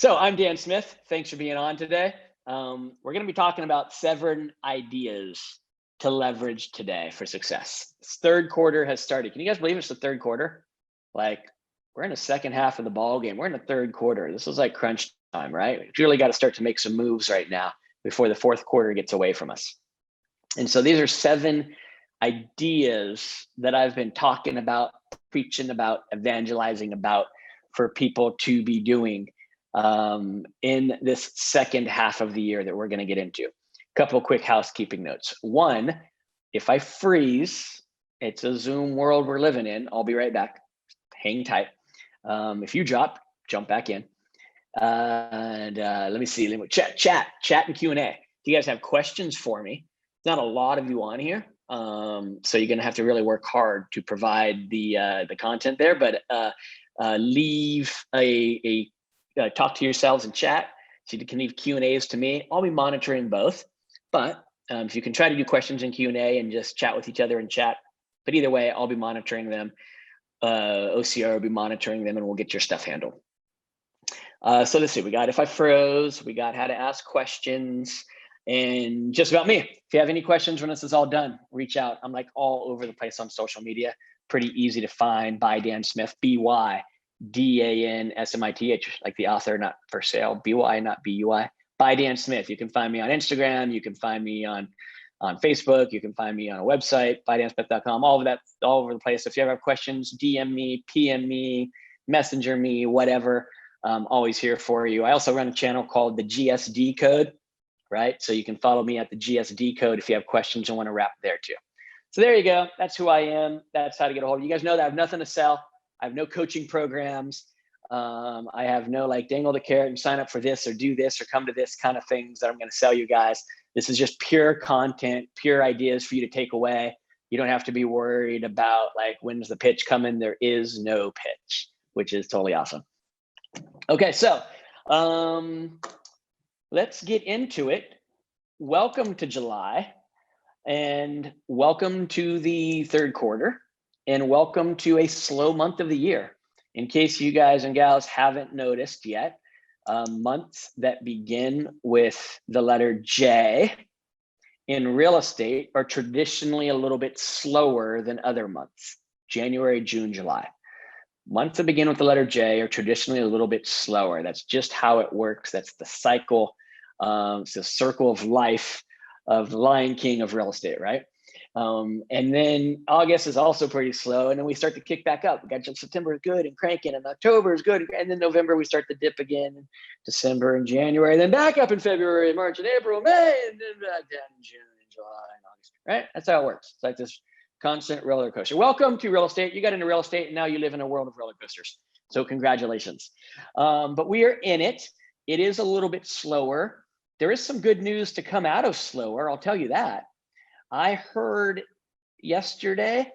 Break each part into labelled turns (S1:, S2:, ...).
S1: So I'm Dan Smith. Thanks for being on today. We're going to be talking about 7 ideas to leverage today for success. This third quarter has started. Can you guys believe it's the third quarter? Like, we're in the second half of the ball game. We're in the third quarter. This is like crunch time, right? We really got to start to make some moves right now before the fourth quarter gets away from us. And so these are 7 ideas that I've been talking about, preaching about, evangelizing about for people to be doing in this second half of the year that we're going to get into. A couple of quick housekeeping notes. 1, if I freeze, it's a Zoom world we're living in. I'll be right back. Hang tight. If you jump back in. Let me see. Chat and Q&A. If you guys have questions for me, not a lot of you on here. So you're going to have to really work hard to provide the content there, but leave talk to yourselves in chat. So you can leave Q&As to me. I'll be monitoring both, but if you can try to do questions in Q&A and just chat with each other in chat, but either way, I'll be monitoring them. OCR will be monitoring them and we'll get your stuff handled. So let's see, we got if I froze, we got how to ask questions, and just about me. If you have any questions when this is all done, reach out. I'm like all over the place on social media. Pretty easy to find. By Dan Smith, BYDANSMITH, like the author, not for sale. BY, not BUI. By Dan Smith. You can find me on Instagram. You can find me on Facebook. You can find me on a website, bydansmith.com. All of that, all over the place. So if you ever have questions, DM me, PM me, messenger me, whatever. I'm always here for you. I also run a channel called the GSD Code, right? So you can follow me at the GSD Code if you have questions and want to wrap there too. So there you go. That's who I am. That's how to get a hold of you. You guys know that I have nothing to sell. I have no coaching programs. I have no like dangle the carrot and sign up for this or do this or come to this kind of things that I'm going to sell you guys. This is just pure content, pure ideas for you to take away. You don't have to be worried about like, when's the pitch coming? There is no pitch, which is totally awesome. Okay, so let's get into it. Welcome to July and welcome to the third quarter and welcome to a slow month of the year. In case you guys and gals haven't noticed yet, months that begin with the letter J in real estate are traditionally a little bit slower than other months. January, June, July. Months that begin with the letter J are traditionally a little bit slower. That's just how it works. That's the cycle. It's the circle of life of the Lion King of real estate, right? And then August is also pretty slow. And then we start to kick back up. We got September is good and cranking, and October is good. And then November, we start to dip again, and December and January, and then back up in February, March, and April, May, and then back down in June and July and August, right? That's how it works. It's like this constant roller coaster. Welcome to real estate. You got into real estate and now you live in a world of roller coasters. So congratulations. But we are in it. It is a little bit slower. There is some good news to come out of slower. I'll tell you that. I heard yesterday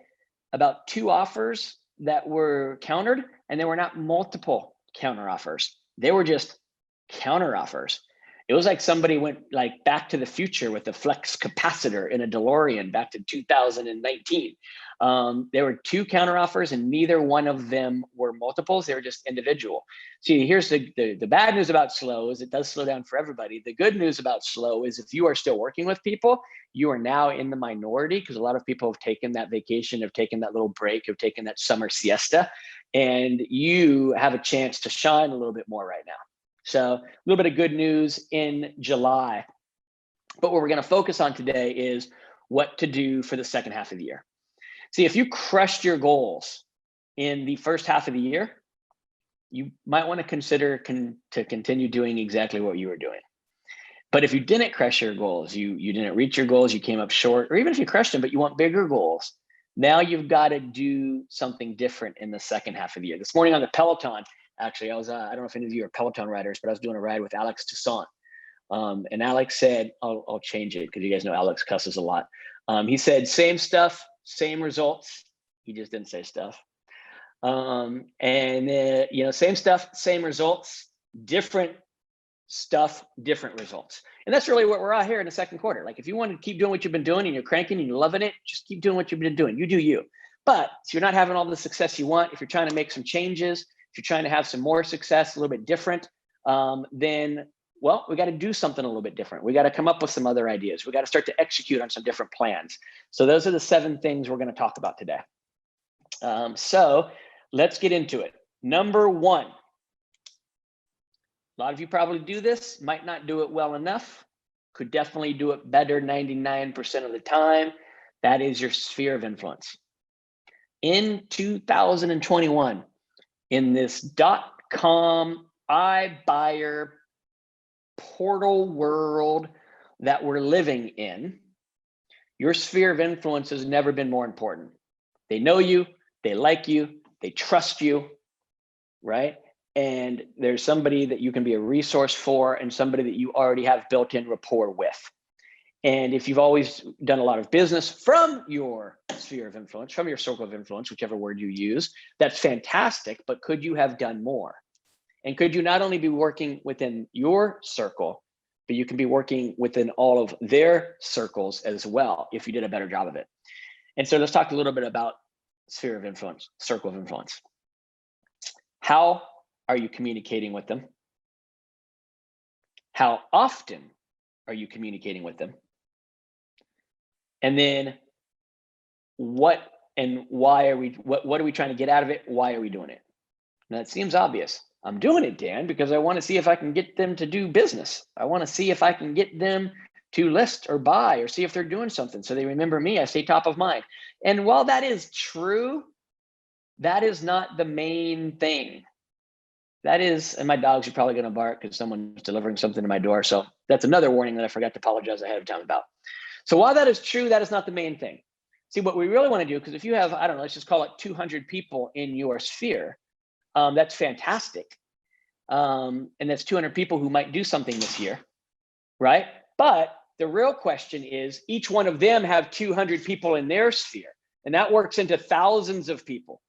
S1: about 2 offers that were countered, and they were not multiple counter offers. They were just counter offers. It was like somebody went like Back to the Future with a flux capacitor in a DeLorean back to 2019. There were 2 counteroffers and neither one of them were multiples. They were just individual. See, here's the bad news about slow is it does slow down for everybody. The good news about slow is if you are still working with people, you are now in the minority because a lot of people have taken that vacation, have taken that little break, have taken that summer siesta, and you have a chance to shine a little bit more right now. So a little bit of good news in July. But what we're going to focus on today is what to do for the second half of the year. See, if you crushed your goals in the first half of the year, you might want to consider to continue doing exactly what you were doing. But if you didn't crush your goals, you didn't reach your goals, you came up short, or even if you crushed them, but you want bigger goals, now you've got to do something different in the second half of the year. This morning on the Peloton, actually, I don't know if any of you are Peloton riders, but I was doing a ride with Alex Toussaint. And Alex said, I'll change it because you guys know Alex cusses a lot. He said, same stuff, same results. He just didn't say stuff. Same stuff, same results, different stuff, different results. And that's really what we're out here in the second quarter. Like if you want to keep doing what you've been doing and you're cranking and you're loving it, just keep doing what you've been doing. You do you. But if you're not having all the success you want, if you're trying to make some changes, if you're trying to have some more success, a little bit different, then, well, we got to do something a little bit different. We got to come up with some other ideas. We got to start to execute on some different plans. So those are the 7 things we're going to talk about today. So let's get into it. Number 1, a lot of you probably do this, might not do it well enough, could definitely do it better 99% of the time. That is your sphere of influence. In 2021, in this .com iBuyer portal world that we're living in, your sphere of influence has never been more important. They know you, they like you, they trust you, right? And there's somebody that you can be a resource for and somebody that you already have built-in rapport with. And if you've always done a lot of business from your sphere of influence, from your circle of influence, whichever word you use, that's fantastic, but could you have done more? And could you not only be working within your circle, but you can be working within all of their circles as well if you did a better job of it. And so let's talk a little bit about sphere of influence, circle of influence. How are you communicating with them? How often are you communicating with them? And then what and why are we, what are we trying to get out of it? Why are we doing it? Now it seems obvious. I'm doing it, Dan, because I want to see if I can get them to do business. I want to see if I can get them to list or buy or see if they're doing something so they remember me. I stay top of mind. And while that is true, that is not the main thing. That is, and my dogs are probably going to bark because someone's delivering something to my door. So that's another warning that I forgot to apologize ahead of time about. So while that is true, that is not the main thing. See, what we really want to do, because if you have, I don't know, let's just call it 200 people in your sphere, that's fantastic. And that's 200 people who might do something this year, right? But the real question is, each one of them have 200 people in their sphere, and that works into thousands of people.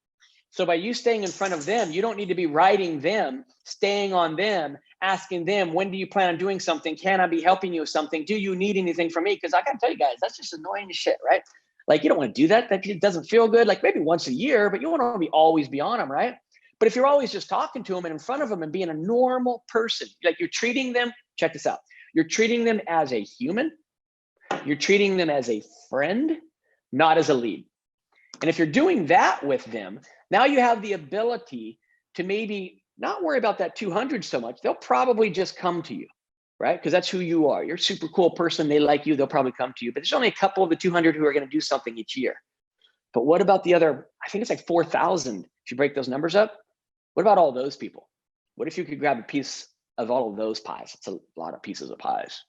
S1: So by you staying in front of them, you don't need to be writing them, staying on them, asking them, when do you plan on doing something? Can I be helping you with something? Do you need anything from me? Because I gotta tell you guys, that's just annoying as shit, right? Like, you don't want to do that. That doesn't feel good. Like maybe once a year, but you want to always be on them, right? But if you're always just talking to them and in front of them and being a normal person, like you're treating them, check this out. You're treating them as a human. You're treating them as a friend, not as a lead. And if you're doing that with them, now you have the ability to maybe not worry about that 200 so much. They'll probably just come to you, right? Because that's who you are. You're a super cool person. They like you. They'll probably come to you. But there's only a couple of the 200 who are going to do something each year. But what about the other, I think it's like 4,000 if you break those numbers up? What about all those people? What if you could grab a piece of all of those pies? It's a lot of pieces of pies,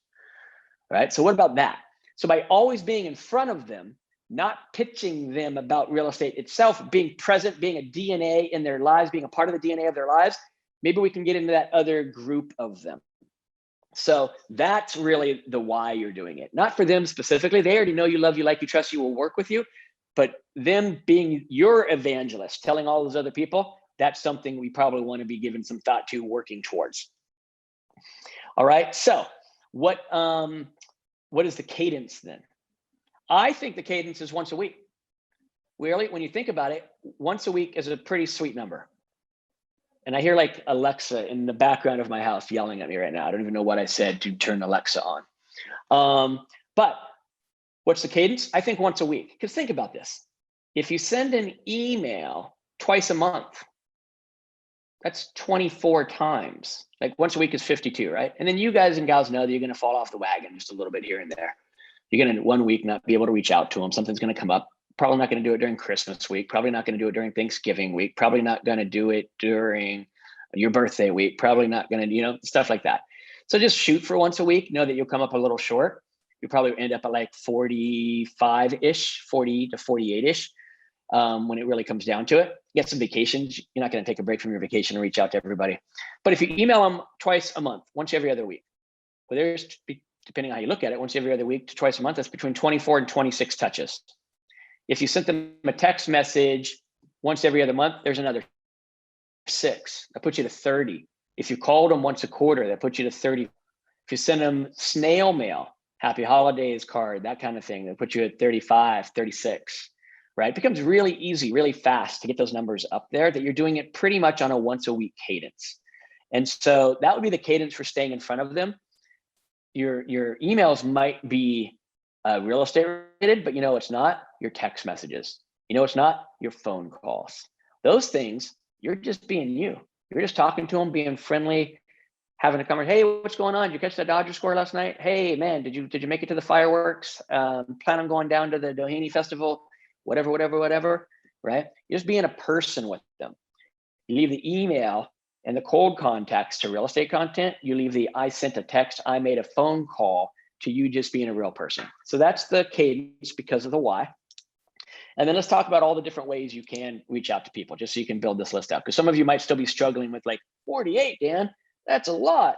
S1: right? So what about that? So by always being in front of them, not pitching them about real estate itself, being present, being a DNA in their lives, being a part of the DNA of their lives, maybe we can get into that other group of them. So that's really the why you're doing it. Not for them specifically. They already know you, love you, like you, trust you, will work with you. But them being your evangelist, telling all those other people, that's something we probably want to be giving some thought to, working towards. All right, so what is the cadence then? I think the cadence is once a week. Really, when you think about it, once a week is a pretty sweet number. And I hear like Alexa in the background of my house yelling at me right now. I don't even know what I said to turn Alexa on. But what's the cadence? I think once a week. Because think about this. If you send an email twice a month, that's 24 times. Like once a week is 52, right? And then you guys and gals know that you're going to fall off the wagon just a little bit here and there. You're going to 1 week not be able to reach out to them. Something's going to come up. Probably not going to do it during Christmas week. Probably not going to do it during Thanksgiving week. Probably not going to do it during your birthday week. Probably not going to, stuff like that. So just shoot for once a week. Know that you'll come up a little short. You'll probably end up at like 45-ish, 40 to 48-ish when it really comes down to it. Get some vacations. You're not going to take a break from your vacation and reach out to everybody. But if you email them twice a month, once every other week, well, there's, depending on how you look at it, once every other week to twice a month, that's between 24 and 26 touches. If you sent them a text message once every other month, there's another 6. That puts you to 30. If you called them once a quarter, that puts you to 30. If you send them snail mail, happy holidays card, that kind of thing, that puts you at 35, 36, right? It becomes really easy, really fast to get those numbers up there, that you're doing it pretty much on a once a week cadence. And so that would be the cadence for staying in front of them. Your emails might be real estate related, but it's not your text messages. It's not your phone calls. Those things, you're just being you. You're just talking to them, being friendly, having a conversation. Hey, what's going on? Did you catch that Dodger score last night? Hey, man, did you make it to the fireworks? Plan on going down to the Doheny Festival? Whatever. Right? You're just being a person with them. You leave the email and the cold contacts to real estate content. You leave the I sent a text, I made a phone call, to you just being a real person. So that's the cadence because of the why. And then let's talk about all the different ways you can reach out to people, just so you can build this list out. Because some of you might still be struggling with like 48, Dan, that's a lot.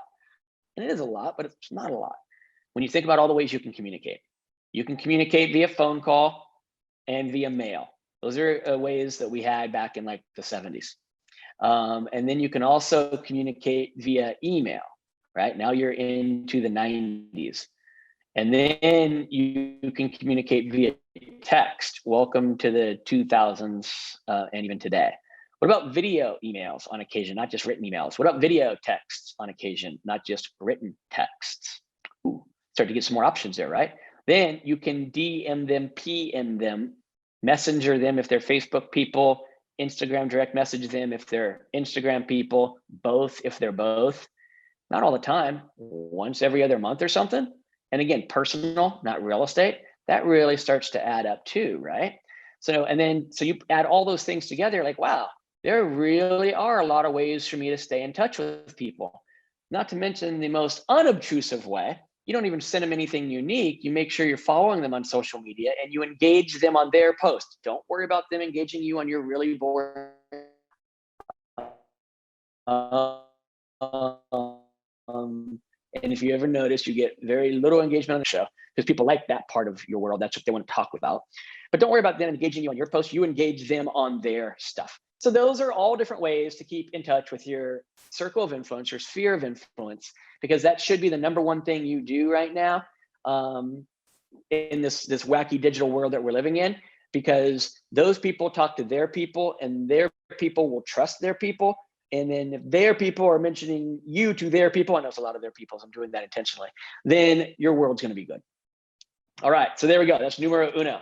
S1: And it is a lot, but it's not a lot. When you think about all the ways you can communicate via phone call and via mail. Those are ways that we had back in like the 70s. And then you can also communicate via email, right? Now you're into the 90s. And then you can communicate via text. Welcome to the 2000s and even today. What about video emails on occasion, not just written emails? What about video texts on occasion, not just written texts? Ooh, start to get some more options there, right? Then you can DM them, PM them, messenger them if they're Facebook people, Instagram direct message them if they're Instagram people, both if they're both. Not all the time, once every other month or something. And again, personal, not real estate. That really starts to add up too, right? So you add all those things together, like, wow, there really are a lot of ways for me to stay in touch with people. Not to mention the most unobtrusive way. You don't even send them anything unique. You make sure you're following them on social media and you engage them on their posts. Don't worry about them engaging you on your really boring. And if you ever notice, you get very little engagement on the show because people like that part of your world. That's what they want to talk about. But don't worry about them engaging you on your post. You engage them on their stuff. So those are all different ways to keep in touch with your circle of influence, your sphere of influence, because that should be the number one thing you do right now in this wacky digital world that we're living in, because those people talk to their people and their people will trust their people. And then if their people are mentioning you to their people, I know it's a lot of their people, so I'm doing that intentionally, then your world's going to be good. All right, so there we go. That's numero uno.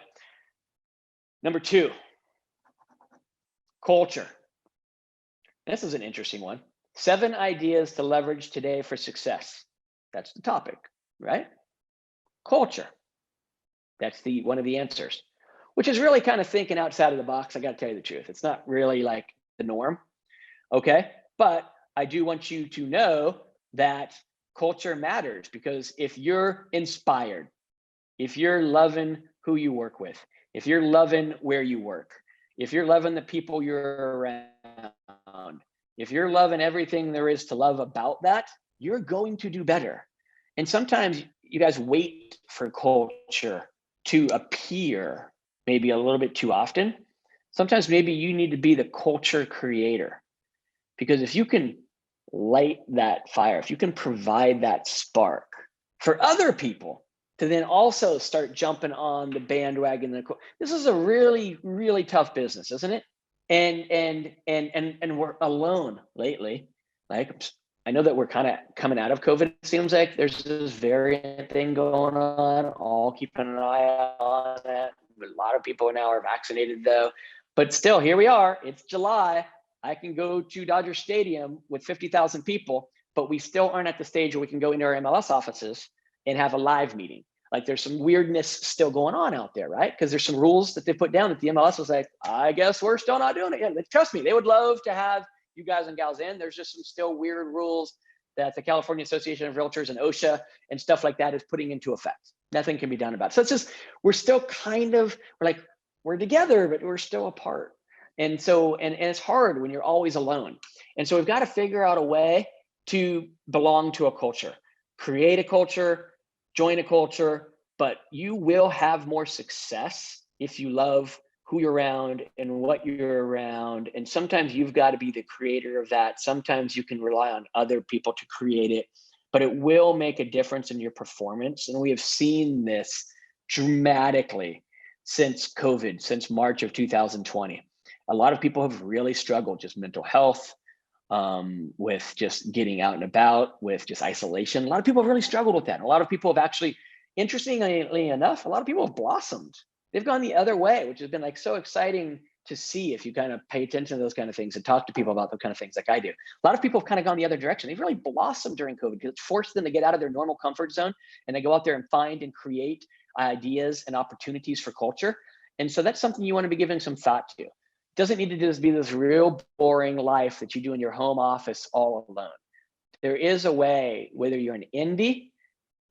S1: Number two, culture. This is an interesting one. 7 ideas to leverage today for success. That's the topic, right? Culture. That's one of the answers, which is really kind of thinking outside of the box. I got to tell you the truth. It's not really like the norm. Okay, but I do want you to know that culture matters, because if you're inspired, if you're loving who you work with, if you're loving where you work, if you're loving the people you're around, if you're loving everything there is to love about that, you're going to do better. And sometimes you guys wait for culture to appear maybe a little bit too often. Sometimes maybe you need to be the culture creator. Because if you can light that fire, if you can provide that spark for other people to then also start jumping on the bandwagon, this is a really, really tough business, isn't it? And we're alone lately. Like, I know that we're kind of coming out of COVID. It seems like there's this variant thing going on. All keeping an eye on it. A lot of people now are vaccinated though, but still, here we are. It's July. I can go to Dodger Stadium with 50,000 people, but we still aren't at the stage where we can go into our MLS offices and have a live meeting. Like, there's some weirdness still going on out there, right? Because there's some rules that they put down that the MLS was like, I guess we're still not doing it yet. Trust me, they would love to have you guys and gals in. There's just some still weird rules that the California Association of Realtors and OSHA and stuff like that is putting into effect. Nothing can be done about it. So it's just, we're still kind of, we're together, but we're still apart. And so, and it's hard when you're always alone. And so we've got to figure out a way to belong to a culture, create a culture, join a culture, but you will have more success if you love who you're around and what you're around. And sometimes you've got to be the creator of that. Sometimes you can rely on other people to create it, but it will make a difference in your performance. And we have seen this dramatically since COVID, since March of 2020. A lot of people have really struggled, just mental health, with just getting out and about, with just isolation. A lot of people have really struggled with that. A lot of people have actually, interestingly enough, a lot of people have blossomed. They've gone the other way, which has been like so exciting to see if you kind of pay attention to those kind of things and talk to people about those kind of things like I do. A lot of people have kind of gone the other direction. They've really blossomed during COVID because it's forced them to get out of their normal comfort zone and they go out there and find and create ideas and opportunities for culture. And so that's something you want to be giving some thought to. It doesn't need to just be this real boring life that you do in your home office all alone. There is a way, whether you're an indie,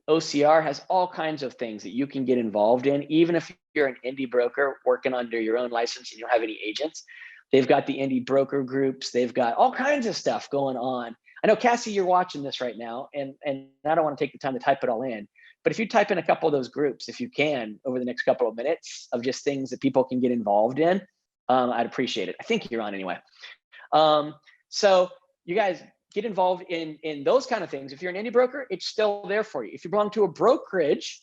S1: OCR has all kinds of things that you can get involved in, even if you're an indie broker working under your own license and you don't have any agents. They've got the indie broker groups. They've got all kinds of stuff going on. I know, Cassie, you're watching this right now, and I don't want to take the time to type it all in, but if you type in a couple of those groups, if you can, over the next couple of minutes of just things that people can get involved in, I'd appreciate it. I think you're on anyway. So you guys, get involved in those kind of things. If you're an indie broker, it's still there for you. If you belong to a brokerage,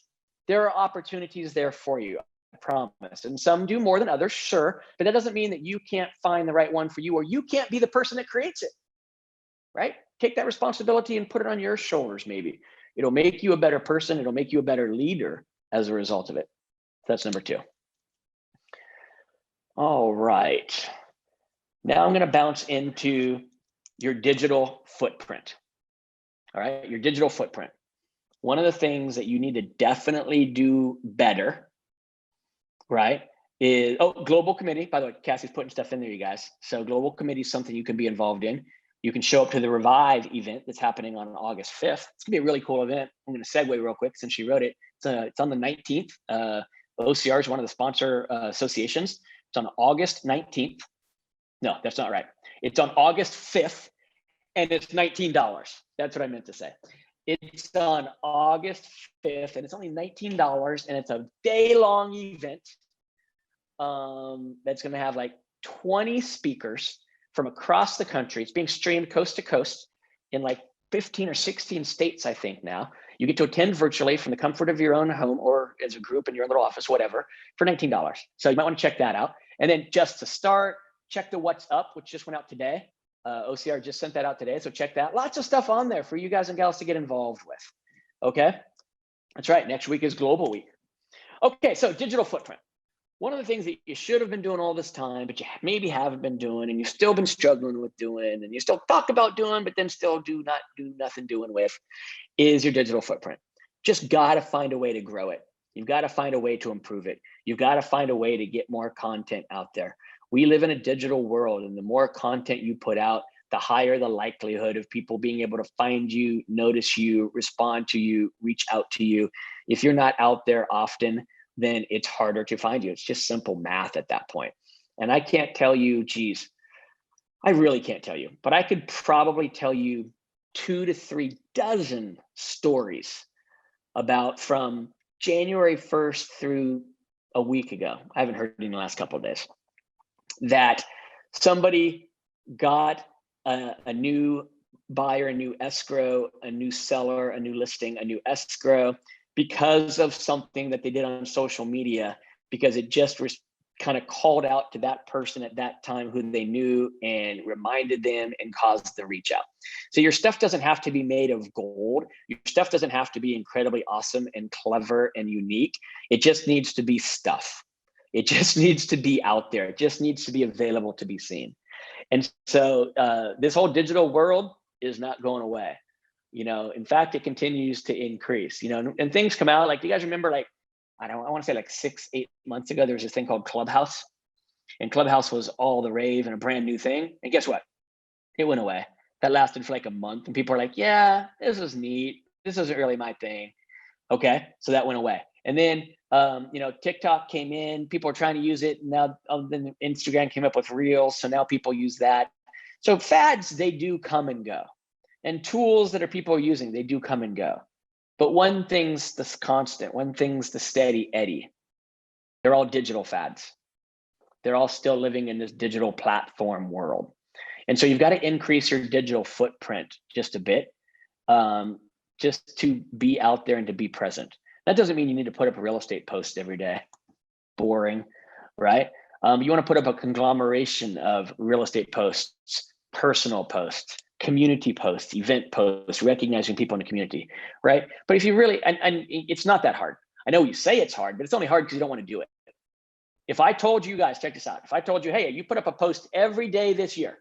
S1: there are opportunities there for you, I promise. And some do more than others, sure, but that doesn't mean that you can't find the right one for you, or you can't be the person that creates it, right? Take that responsibility and put it on your shoulders, maybe. It'll make you a better person. It'll make you a better leader as a result of it. That's number 2. All right. Now I'm going to bounce into your digital footprint. All right, your digital footprint. One of the things that you need to definitely do better, right, is, global committee. By the way, Cassie's putting stuff in there, you guys. So global committee is something you can be involved in. You can show up to the Revive event that's happening on August 5th. It's gonna be a really cool event. I'm gonna segue real quick since she wrote it. It's on the 19th. OCR is one of the sponsor associations. It's on August 19th. No, that's not right. It's on August 5th, and it's $19. That's what I meant to say. It's on August 5th, and it's only $19, and it's a day-long event that's going to have like 20 speakers from across the country. It's being streamed coast to coast in like 15 or 16 states, I think now. You get to attend virtually from the comfort of your own home or as a group in your little office, whatever, for $19. So you might want to check that out. And then just to start, check the What's Up, which just went out today. OCR just sent that out today, so check that. Lots of stuff on there for you guys and gals to get involved with. Okay, that's right. Next week is Global Week. Okay, so digital footprint. One of the things that you should have been doing all this time, but you maybe haven't been doing, and you've still been struggling with doing, and you still talk about doing, but then still do nothing doing with, is your digital footprint. Just got to find a way to grow it. You've got to find a way to improve it. You've got to find a way to get more content out there. We live in a digital world, and the more content you put out, the higher the likelihood of people being able to find you, notice you, respond to you, reach out to you. If you're not out there often, then it's harder to find you. It's just simple math at that point. And I can't tell you, geez, I really can't tell you, but I could probably tell you 2 to 3 dozen stories about from January 1st through a week ago. I haven't heard it in the last couple of days. That somebody got a new buyer, a new escrow, a new seller, a new listing, a new escrow because of something that they did on social media, because it just kind of called out to that person at that time who they knew and reminded them and caused the reach out. So your stuff doesn't have to be made of gold. Your stuff doesn't have to be incredibly awesome and clever and unique. It just needs to be stuff. It just needs to be out there. It just needs to be available to be seen. And so this whole digital world is not going away. You know, in fact, it continues to increase, you know, and things come out. Like, do you guys remember, like, I want to say like 6-8 months ago, there was this thing called Clubhouse, and Clubhouse was all the rave and a brand new thing. And guess what? It went away. That lasted for like a month, and people are like, yeah, this is neat. This isn't really my thing. Okay, so that went away. And then, you know, TikTok came in, people are trying to use it. Now then Instagram came up with Reels. So now people use that. So fads, they do come and go. And tools that people are using, they do come and go. But one thing's the constant, one thing's the steady Eddie. They're all digital fads. They're all still living in this digital platform world. And so you've got to increase your digital footprint just a bit, just to be out there and to be present. That doesn't mean you need to put up a real estate post every day. Boring, right? You want to put up a conglomeration of real estate posts personal posts, community posts, event posts, recognizing people in the community, right? But if you really, and it's not that hard. I know you say it's hard, but it's only hard because you don't want to do it. If I told you guys, check this out. If I told you, hey, you put up a post every day this year,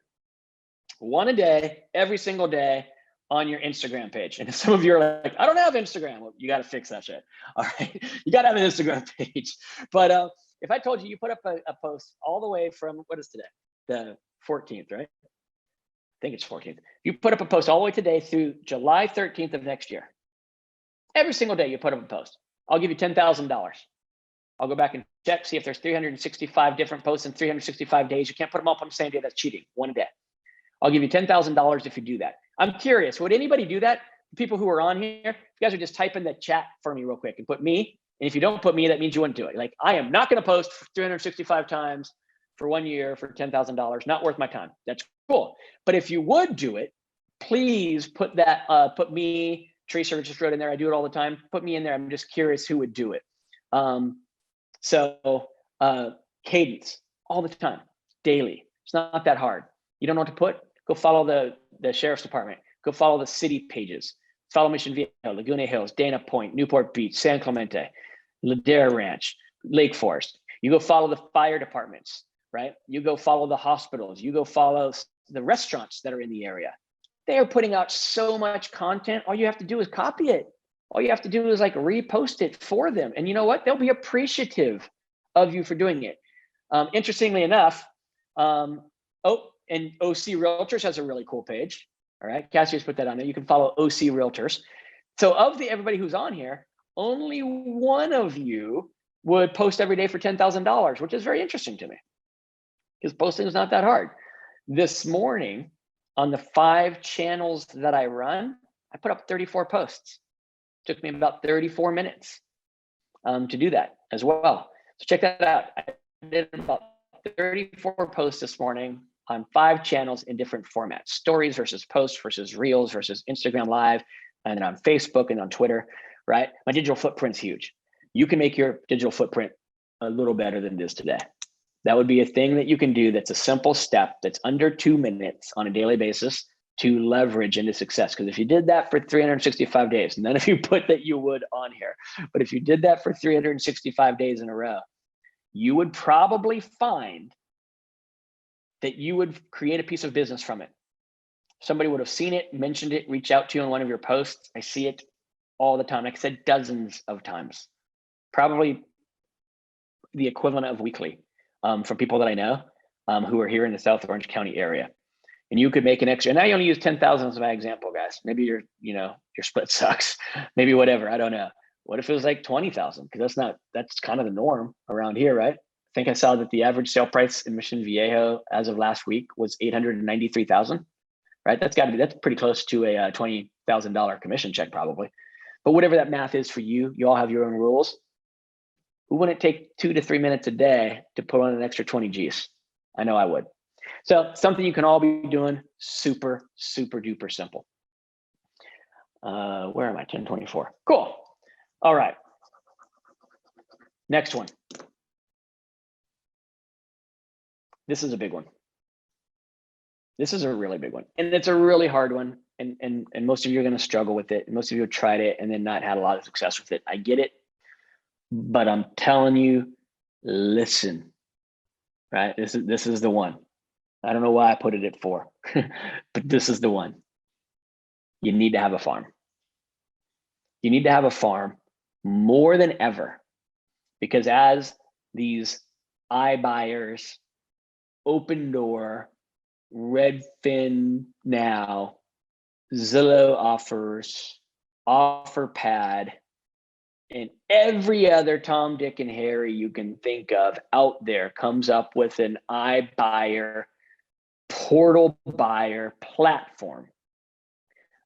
S1: one a day, every single day on your Instagram page. And some of you are like, I don't have Instagram. Well, you got to fix that shit. All right. You got to have an Instagram page. But if I told you, you put up a post all the way from, what is today? The 14th, right? I think it's 14th. You put up a post all the way today through July 13th of next year. Every single day you put up a post. I'll give you $10,000. I'll go back and check, see if there's 365 different posts in 365 days. You can't put them up on the same day. That's cheating. One a day. I'll give you $10,000 if you do that. I'm curious, would anybody do that? People who are on here, if you guys are just type in the chat for me real quick and put me. And if you don't put me, that means you wouldn't do it. Like, I am not going to post 365 times for 1 year for $10,000. Not worth my time. That's cool. But if you would do it, please put that, put me, Teresa just wrote in there. I do it all the time. Put me in there. I'm just curious who would do it. So cadence all the time, daily. It's not that hard. You don't know what to put? Go follow the sheriff's department. Go follow the city pages. Follow Mission Viejo, Laguna Hills, Dana Point, Newport Beach, San Clemente, Ladera Ranch, Lake Forest. You go follow the fire departments, right? You go follow the hospitals. You go follow the restaurants that are in the area. They are putting out so much content. All you have to do is copy it. All you have to do is like repost it for them. And you know what? They'll be appreciative of you for doing it. Interestingly enough, and OC Realtors has a really cool page. All right, Cassie's put that on there. You can follow OC Realtors. So of everybody who's on here, only one of you would post every day for $10,000, which is very interesting to me because posting is not that hard. This morning on the 5 channels that I run, I put up 34 posts. It took me about 34 minutes to do that as well. So check that out. I did about 34 posts this morning on 5 channels in different formats: stories versus posts versus reels versus Instagram live, and then on Facebook and on Twitter, right? My digital footprint's huge. You can make your digital footprint a little better than it is today. That would be a thing that you can do. That's a simple step that's under 2 minutes on a daily basis to leverage into success. Because if you did that for 365 days, none of you put that you would on here, but if you did that for 365 days in a row, you would probably find that you would create a piece of business from it. Somebody would have seen it, mentioned it, reach out to you on one of your posts. I see it all the time. Like I said, dozens of times, probably the equivalent of weekly from people that I know who are here in the South Orange County area. And you could make an extra, and I only use 10,000 as my example, guys. Maybe your split sucks, maybe whatever, I don't know. What if it was like 20,000? Because that's kind of the norm around here, right? I think I saw that the average sale price in Mission Viejo as of last week was $893,000, right? That's pretty close to a $20,000 commission check probably. But whatever that math is for you, you all have your own rules. Who wouldn't take 2 to 3 minutes a day to put on an extra 20 G's? I know I would. So something you can all be doing, super, super duper simple. Where am I? 1024. Cool. All right. Next one. This is a big one. This is a really big one. And it's a really hard one. And most of you are going to struggle with it. Most of you have tried it and then not had a lot of success with it. I get it. But I'm telling you, listen, right? This is the one. I don't know why I put it at 4, but this is the one. You need to have a farm. You need to have a farm more than ever, because as these iBuyers, Opendoor, Redfin Now, Zillow Offers, OfferPad, and every other Tom, Dick, and Harry you can think of out there comes up with an iBuyer, portal buyer platform.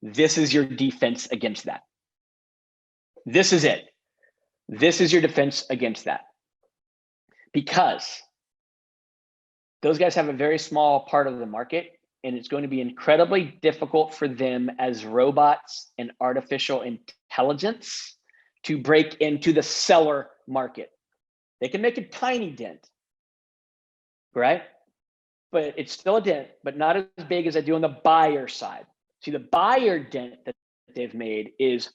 S1: This is your defense against that. This is it. This is your defense against that. Because those guys have a very small part of the market, and it's going to be incredibly difficult for them as robots and artificial intelligence to break into the seller market. They can make a tiny dent, right? but it's still a dent, but not as big as I do on the buyer side. See, the buyer dent that they've made is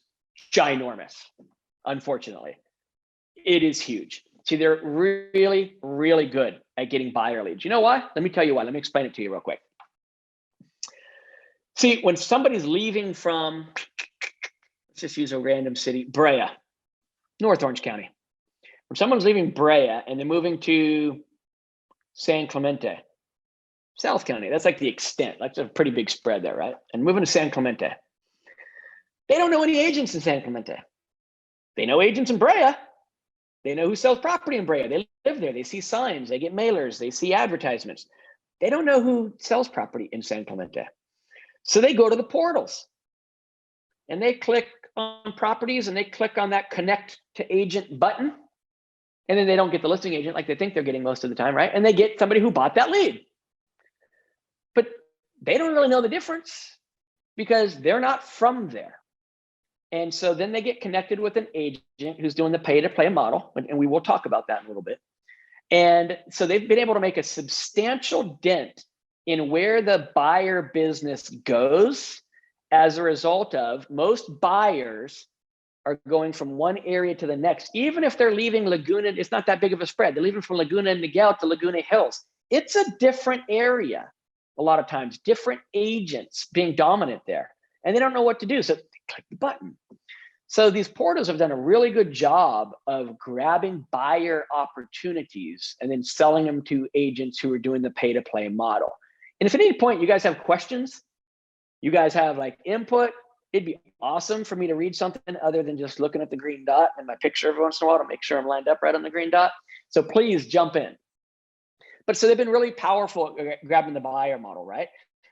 S1: ginormous, unfortunately. It is huge. See, they're really, really good at getting buyer leads. You know why? Let me tell you why. Let me explain it to you real quick. See, when somebody's leaving from, let's just use a random city, Brea, North Orange County. When someone's leaving Brea and they're moving to San Clemente, South County, that's like the extent. That's a pretty big spread there, right? And moving to San Clemente, they don't know any agents in San Clemente. They know agents in Brea. They know who sells property in Brea. They live there. They see signs. They get mailers. They see advertisements. They don't know who sells property in San Clemente. So they go to the portals and they click on properties and they click on that connect to agent button. And then they don't get the listing agent like they think they're getting most of the time, right? And they get somebody who bought that lead. But they don't really know the difference because they're not from there. And so then they get connected with an agent who's doing the pay-to-play model, and we will talk about that in a little bit. And so they've been able to make a substantial dent in where the buyer business goes as a result of most buyers are going from one area to the next. Even if they're leaving Laguna, it's not that big of a spread. They're leaving from Laguna Niguel to Laguna Hills. It's a different area a lot of times, different agents being dominant there. And they don't know what to do, so they click the button. So these portals have done a really good job of grabbing buyer opportunities and then selling them to agents who are doing the pay-to-play model. And if at any point you guys have questions, you guys have like input, it'd be awesome for me to read something other than just looking at the green dot and my picture every once in a while to make sure I'm lined up right on the green dot. So please jump in. But so they've been really powerful at grabbing the buyer model, right?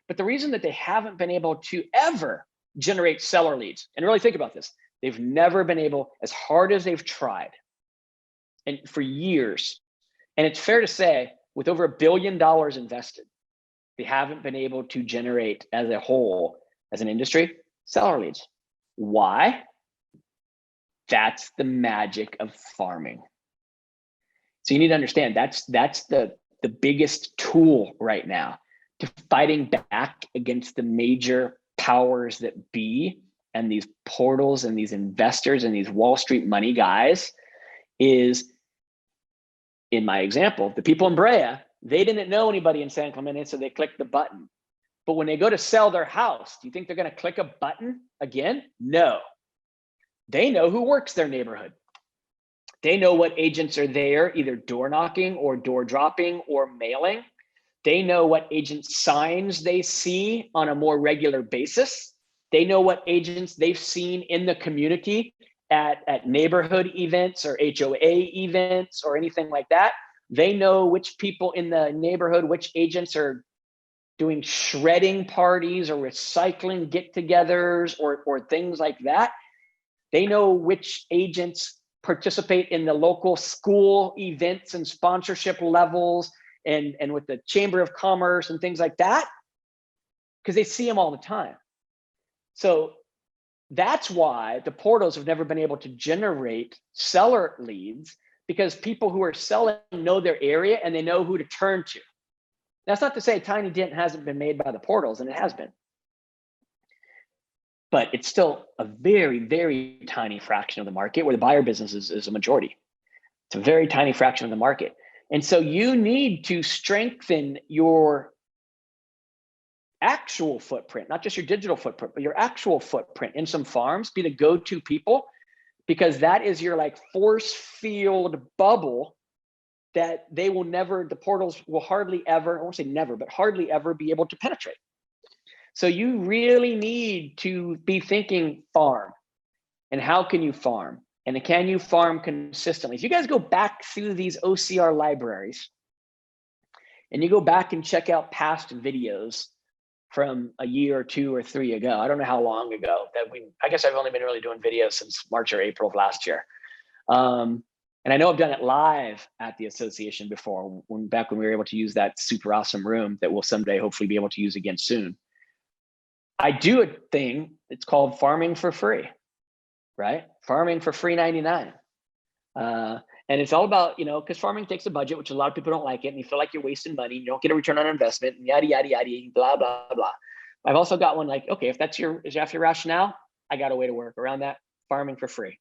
S1: But the reason that they haven't been able to ever generate seller leads, and really think about this, they've never been able, as hard as they've tried, and for years, and it's fair to say, with over $1 billion invested, they haven't been able to generate as a whole, as an industry, seller leads. Why? That's the magic of farming. So you need to understand that's the biggest tool right now to fighting back against the major powers that be and these portals and these investors and these Wall Street money guys is, in my example, the people in Brea, they didn't know anybody in San Clemente, so they clicked the button. But when they go to sell their house, do you think they're going to click a button again? No. They know who works their neighborhood. They know what agents are there, either door knocking or door dropping or mailing. They know what agent signs they see on a more regular basis. They know what agents they've seen in the community at neighborhood events or HOA events or anything like that. They know which people in the neighborhood, which agents are doing shredding parties or recycling get-togethers or things like that. They know which agents participate in the local school events and sponsorship levels and with the Chamber of Commerce and things like that, because they see them all the time. So that's why the portals have never been able to generate seller leads, because people who are selling know their area and they know who to turn to. That's not to say tiny dent hasn't been made by the portals, and it has been. But it's still a very, very tiny fraction of the market where the buyer business is a majority. It's a very tiny fraction of the market. And so you need to strengthen your actual footprint, not just your digital footprint, but your actual footprint in some farms, be the go-to people, because that is your like force field bubble that they will never, the portals will hardly ever, I won't say never, but hardly ever be able to penetrate. So you really need to be thinking farm, and how can you farm? And can you farm consistently? If you guys go back through these OCR libraries and you go back and check out past videos from a year or 2 or 3 ago, I don't know how long ago I guess I've only been really doing videos since March or April of last year. And I know I've done it live at the association before, back when we were able to use that super awesome room that we'll someday hopefully be able to use again soon. I do a thing, it's called farming for free, right? Farming for free 99. And it's all about, because farming takes a budget, which a lot of people don't like it. And you feel like you're wasting money. You don't get a return on investment and yada, yada, yada, blah, blah, blah. I've also got one like, okay, if that's your rationale, I got a way to work around that. Farming for free.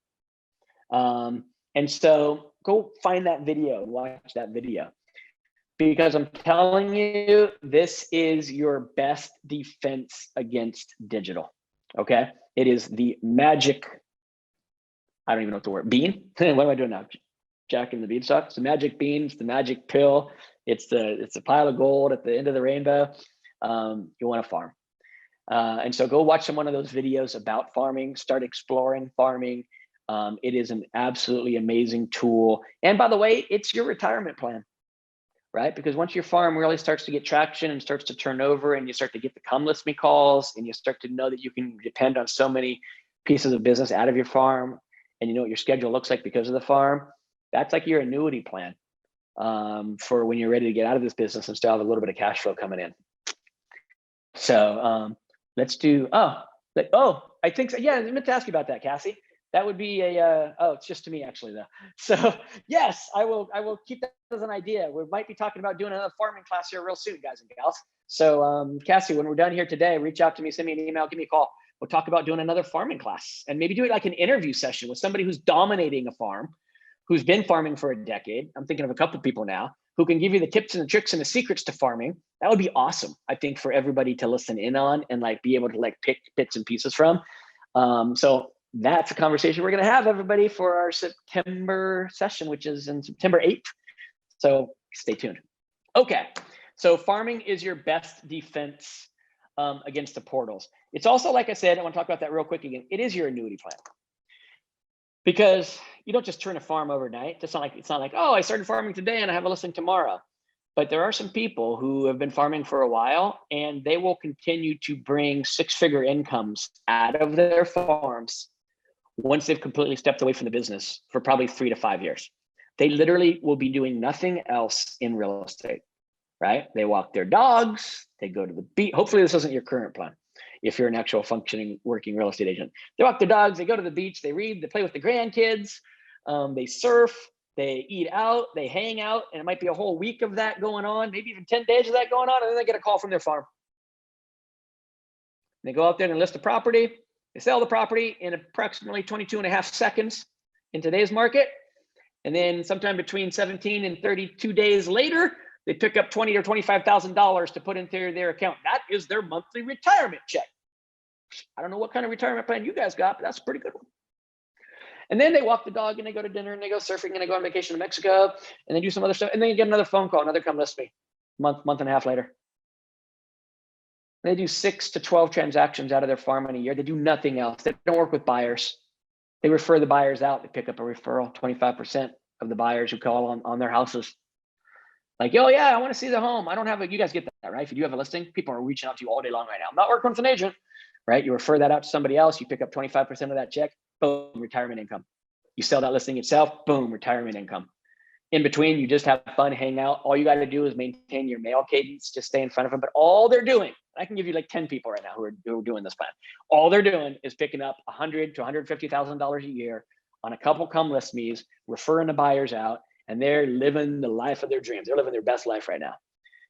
S1: And so go find that video and watch that video, because I'm telling you, this is your best defense against digital. Okay. It is the magic. I don't even know what the word bean. What am I doing now? Jack and the beanstalk. It's the magic bean. It's the magic pill. It's a pile of gold at the end of the rainbow. You want to farm. And so go watch one of those videos about farming, start exploring farming. It is an absolutely amazing tool. And by the way, it's your retirement plan, right? Because once your farm really starts to get traction and starts to turn over, and you start to get the come list me calls, and you start to know that you can depend on so many pieces of business out of your farm, and you know what your schedule looks like because of the farm, that's like your annuity plan for when you're ready to get out of this business and still have a little bit of cash flow coming in. So let's do, I think so. Yeah, I meant to ask you about that, Cassie. That would be it's just to me actually though. So yes, I will keep that as an idea. We might be talking about doing another farming class here real soon, guys and gals. So Cassie, when we're done here today, reach out to me, send me an email, give me a call. We'll talk about doing another farming class, and maybe do it like an interview session with somebody who's dominating a farm, who's been farming for a decade. I'm thinking of a couple of people now who can give you the tips and the tricks and the secrets to farming. That would be awesome, I think, for everybody to listen in on and like be able to like pick bits and pieces from. So that's a conversation we're going to have, everybody, for our September session, which is in September 8th. So stay tuned. Okay, so farming is your best defense against the portals. It's also, like I said, I want to talk about that real quick again. It is your annuity plan, because you don't just turn a farm overnight. It's not like, oh, I started farming today and I have a listing tomorrow. But there are some people who have been farming for a while, and they will continue to bring six-figure incomes out of their farms once they've completely stepped away from the business for probably 3 to 5 years. They literally will be doing nothing else in real estate, right? They walk their dogs, they go to the beach. Hopefully this isn't your current plan. If you're an actual functioning, working real estate agent, they walk their dogs, they go to the beach, they read, they play with the grandkids, they surf, they eat out, they hang out, and it might be a whole week of that going on, maybe even 10 days of that going on, and then they get a call from their farm. They go out there and list a property. They sell the property in approximately 22.5 seconds in today's market. And then sometime between 17 and 32 days later, they pick up $20,000 or $25,000 to put into their account. That is their monthly retirement check. I don't know what kind of retirement plan you guys got, but that's a pretty good one. And then they walk the dog, and they go to dinner, and they go surfing, and they go on vacation to Mexico, and they do some other stuff. And then you get another phone call, another come list me, month and a half later. They do 6 to 12 transactions out of their farm in a year. They do nothing else. They don't work with buyers. They refer the buyers out. They pick up a referral, 25% of the buyers who call on their houses. Like, oh yeah, I want to see the home. I don't have you guys get that, right? If you do have a listing, people are reaching out to you all day long right now. I'm not working with an agent, right? You refer that out to somebody else. You pick up 25% of that check, boom, retirement income. You sell that listing itself, boom, retirement income. In between, you just have fun, hang out. All you got to do is maintain your mail cadence, just stay in front of them. But all they're doing, I can give you like 10 people right now who are doing this plan. All they're doing is picking up $100,000 to $150,000 a year on a couple come list me's, referring the buyers out, and they're living the life of their dreams. They're living their best life right now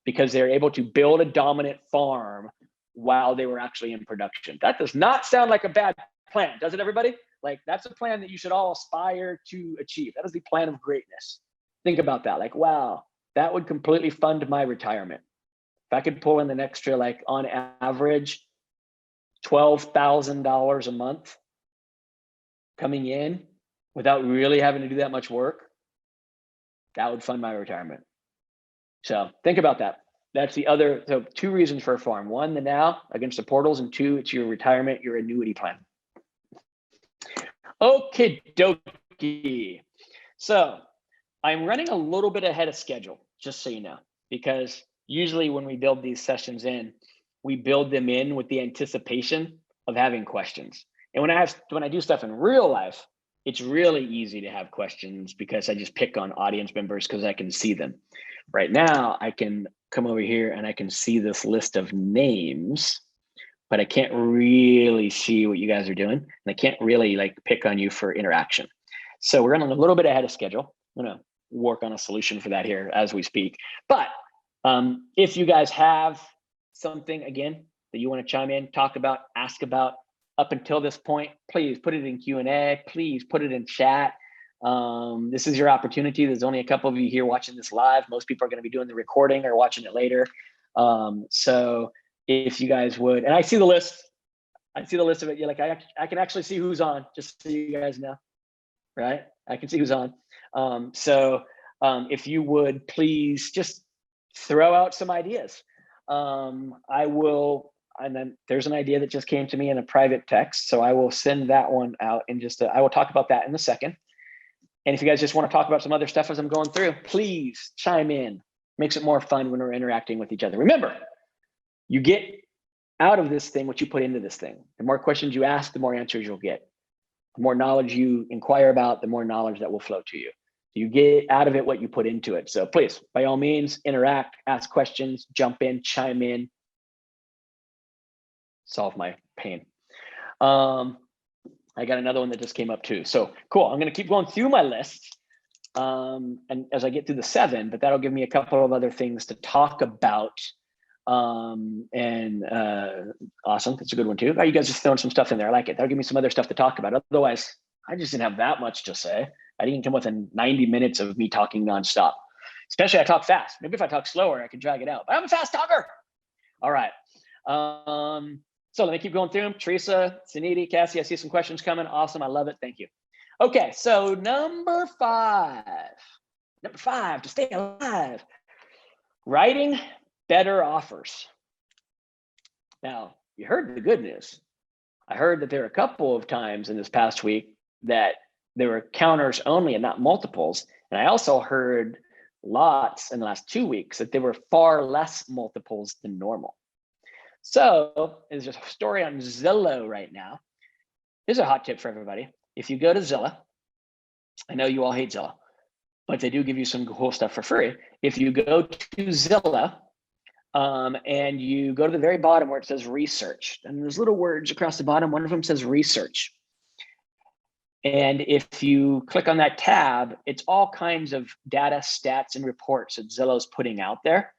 S1: because they're able to build a dominant farm while they were actually in production. That does not sound like a bad plan, does it, everybody? Like, that's a plan that you should all aspire to achieve. That is the plan of greatness. Think about that. Like, wow, that would completely fund my retirement. If I could pull in an extra, like on average, $12,000 a month coming in without really having to do that much work, that would fund my retirement. So think about that. That's the other, so 2 reasons for a farm. 1, the now against the portals, and 2, it's your retirement, your annuity plan. Okay, dokie. So I'm running a little bit ahead of schedule, just so you know, because usually when we build these sessions in, we build them in with the anticipation of having questions. And when I do stuff in real life, it's really easy to have questions because I just pick on audience members because I can see them. Right now, I can come over here and I can see this list of names, but I can't really see what you guys are doing. And I can't really like pick on you for interaction. So we're running a little bit ahead of schedule. gonna work on a solution for that here as we speak. But if you guys have something again that you want to chime in, talk about, ask about up until this point, please put it in Q&A. Please put it in chat. This is your opportunity. There's only a couple of you here watching this live. Most people are going to be doing the recording or watching it later. So if you guys would, and I see the list. I see the list of it. You're like, I can actually see who's on, just so you guys know, right? I can see who's on. If you would please just throw out some ideas. I will, and then there's an idea that just came to me in a private text. So I will send that one out in just, I will talk about that in a second. And if you guys just want to talk about some other stuff as I'm going through, please chime in. Makes it more fun when we're interacting with each other. Remember, you get out of this thing what you put into this thing. The more questions you ask, the more answers you'll get. The more knowledge you inquire about, the more knowledge that will flow to you. You get out of it what you put into it. So please, by all means, interact, ask questions, jump in, chime in, solve my pain. I got another one that just came up too. So cool, I'm gonna keep going through my list. And as I get through the 7, but that'll give me a couple of other things to talk about. Awesome, that's a good one too. Oh, you guys just throwing some stuff in there, I like it. That'll give me some other stuff to talk about. Otherwise, I just didn't have that much to say. I didn't come within 90 minutes of me talking nonstop. Especially I talk fast. Maybe if I talk slower, I can drag it out, but I'm a fast talker. All right. So let me keep going through them. Teresa, Suniti, Cassie, I see some questions coming. Awesome, I love it, thank you. Okay, so number 5 to stay alive, writing better offers. Now, you heard the good news. I heard that there were a couple of times in this past week that there were counters only and not multiples. And I also heard lots in the last 2 weeks that there were far less multiples than normal. So there's a story on Zillow right now. Here's a hot tip for everybody. If you go to Zillow, I know you all hate Zillow, but they do give you some cool stuff for free. If you go to Zillow and you go to the very bottom where it says research, and there's little words across the bottom, one of them says research. And if you click on that tab, it's all kinds of data, stats, and reports that Zillow's putting out there.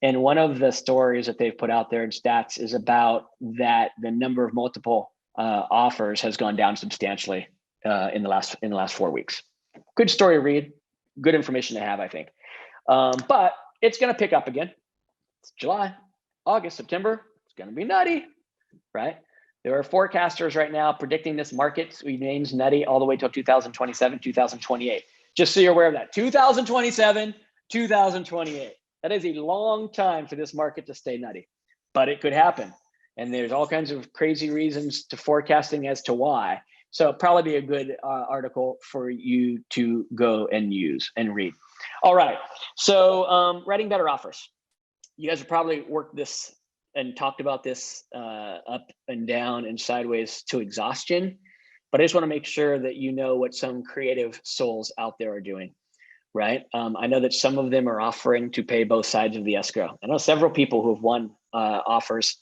S1: And one of the stories that they've put out there in stats is about that the number of multiple offers has gone down substantially in the last 4 weeks. Good story to read, good information to have, I think. But it's going to pick up again. It's July, August, September. It's going to be nutty, right? There are forecasters right now predicting this market remains nutty all the way till 2027, 2028. Just so you're aware of that. 2027, 2028. That is a long time for this market to stay nutty, but it could happen. And there's all kinds of crazy reasons to forecasting as to why. So it'll probably be a good article for you to go and use and read. All right, so writing better offers. You guys have probably worked this and talked about this up and down and sideways to exhaustion, but I just want to make sure that you know what some creative souls out there are doing, right? I know that some of them are offering to pay both sides of the escrow. I know several people who have won offers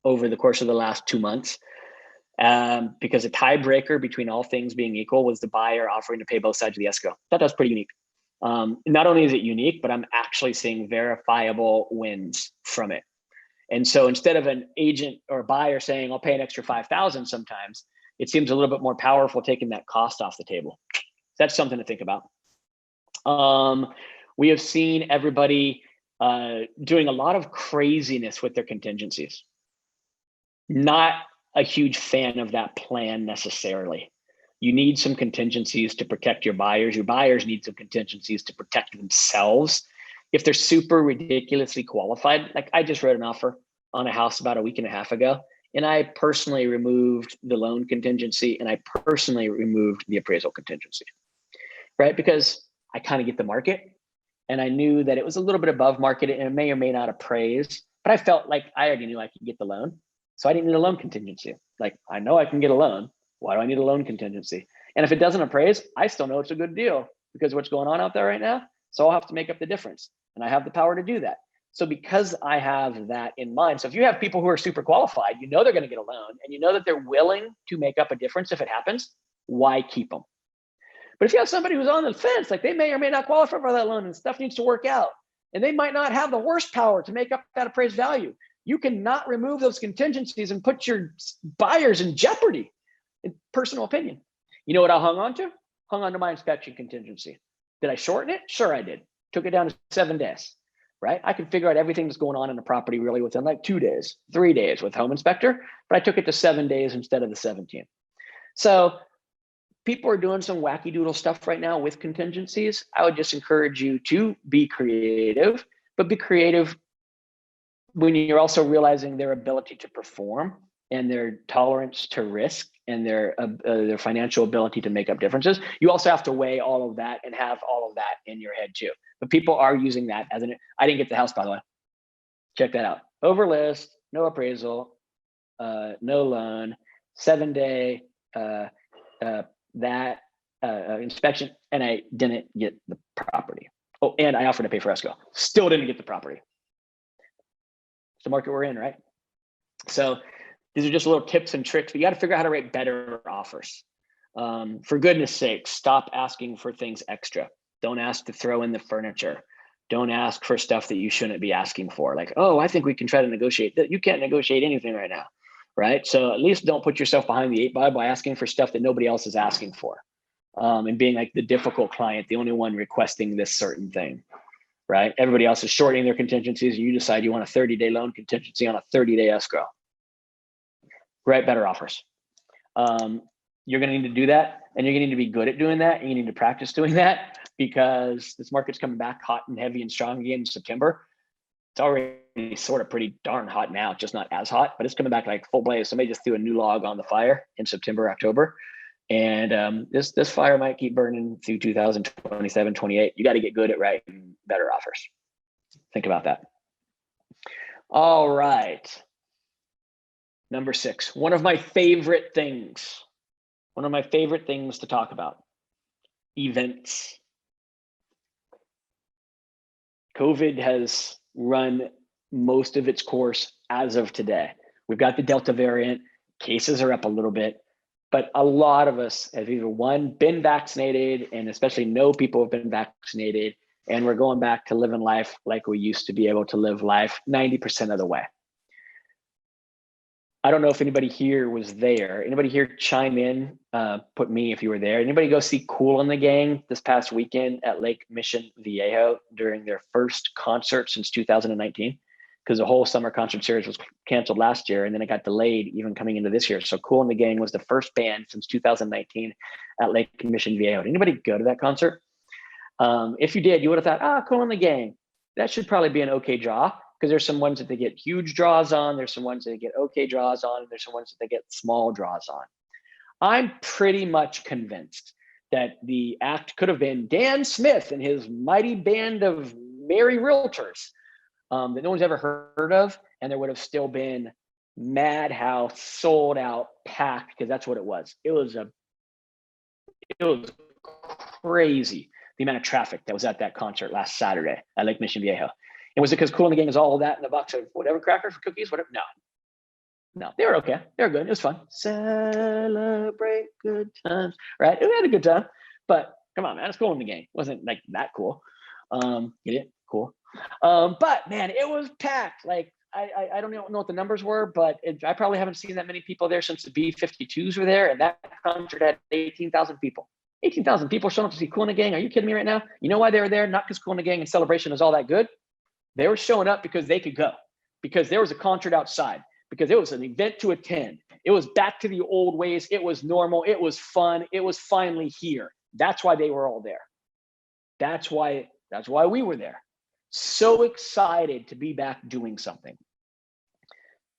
S1: over the course of the last 2 months because a tiebreaker between all things being equal was the buyer offering to pay both sides of the escrow. That's pretty unique. Not only is it unique, but I'm actually seeing verifiable wins from it. And so instead of an agent or a buyer saying, I'll pay an extra 5,000 sometimes, it seems a little bit more powerful taking that cost off the table. That's something to think about. We have seen everybody doing a lot of craziness with their contingencies. Not a huge fan of that plan necessarily. You need some contingencies to protect your buyers. Your buyers need some contingencies to protect themselves. If they're super ridiculously qualified, like I just wrote an offer on a house about a week and a half ago, and I personally removed the loan contingency and I personally removed the appraisal contingency, right? Because I kind of get the market and I knew that it was a little bit above market and it may or may not appraise, but I felt like I already knew I could get the loan. So I didn't need a loan contingency. Like, I know I can get a loan. Why do I need a loan contingency? And if it doesn't appraise, I still know it's a good deal because of what's going on out there right now. So I'll have to make up the difference. And I have the power to do that. So because I have that in mind, so if you have people who are super qualified, you know they're going to get a loan and you know that they're willing to make up a difference if it happens, why keep them? But if you have somebody who's on the fence, like they may or may not qualify for that loan and stuff needs to work out, and they might not have the horsepower to make up that appraised value, you cannot remove those contingencies and put your buyers in jeopardy, in personal opinion. You know what I hung on to? Hung on to my inspection contingency. Did I shorten it? Sure, I did. Took it down to 7 days, right? I could figure out everything that's going on in the property really within like 2 days, 3 days with home inspector, but I took it to 7 days instead of the 17. So people are doing some wacky doodle stuff right now with contingencies. I would just encourage you to be creative, but be creative when you're also realizing their ability to perform and their tolerance to risk and their financial ability to make up differences. You also have to weigh all of that and have all of that in your head too. But people are using that as an, I didn't get the house, by the way. Check that out. Over list, no appraisal, no loan, 7 day inspection, and I didn't get the property. Oh, and I offered to pay for escrow. Still didn't get the property. It's the market we're in, right? So these are just little tips and tricks, but you got to figure out how to write better offers. For goodness sake, stop asking for things extra. Don't ask to throw in the furniture. Don't ask for stuff that you shouldn't be asking for. Like, oh, I think we can try to negotiate. You can't negotiate anything right now, right? So at least don't put yourself behind the 8 ball by asking for stuff that nobody else is asking for. And being like the difficult client, the only one requesting this certain thing, right? Everybody else is shortening their contingencies. You decide you want a 30-day loan contingency on a 30-day escrow. Write better offers. You're going to need to do that, and you're going to need to be good at doing that, and you need to practice doing that, because this market's coming back hot and heavy and strong again in September. It's already sort of pretty darn hot now, just not as hot, but it's coming back like full blaze. Somebody just threw a new log on the fire in September, October, and this fire might keep burning through 2027, 28. You got to get good at writing better offers. Think about that. All right. Number 6, one of my favorite things to talk about, events. COVID has run most of its course as of today. We've got the Delta variant, cases are up a little bit, but a lot of us have either been vaccinated, and especially know people have been vaccinated, and we're going back to living life like we used to be able to live life 90% of the way. I don't know if anybody here was there. Anybody here chime in, put me if you were there. Anybody go see Kool and the Gang this past weekend at Lake Mission Viejo during their first concert since 2019? Because the whole summer concert series was canceled last year, and then it got delayed even coming into this year. So Kool and the Gang was the first band since 2019 at Lake Mission Viejo. Did anybody go to that concert? If you did, you would have thought, Kool and the Gang, that should probably be an okay draw. Because there's some ones that they get huge draws on, there's some ones that they get okay draws on, and there's some ones that they get small draws on. I'm pretty much convinced that the act could have been Dan Smith and his mighty band of merry realtors that no one's ever heard of, and there would have still been madhouse, sold out, packed, because that's what it was. It was crazy, the amount of traffic that was at that concert last Saturday at Lake Mission Viejo. And was it because Kool and the Gang is all that in a box of whatever, crackers, cookies, whatever? No, they were okay. They were good. It was fun. Celebrate good times, right? We had a good time, but come on, man, it's Kool and the Gang. It wasn't like that cool. Get it? Cool. But man, it was packed. Like I don't know what the numbers were, but I probably haven't seen that many people there since the B-52s were there, and that concert had 18,000 people. 18,000 people showing up to see Kool and the Gang. Are you kidding me right now? You know why they were there? Not because Kool and the Gang and Celebration is all that good. They were showing up because they could go, because there was a concert outside, because it was an event to attend. It was back to the old ways. It was normal. It was fun. It was finally here. That's why they were all there. That's why we were there. So excited to be back doing something.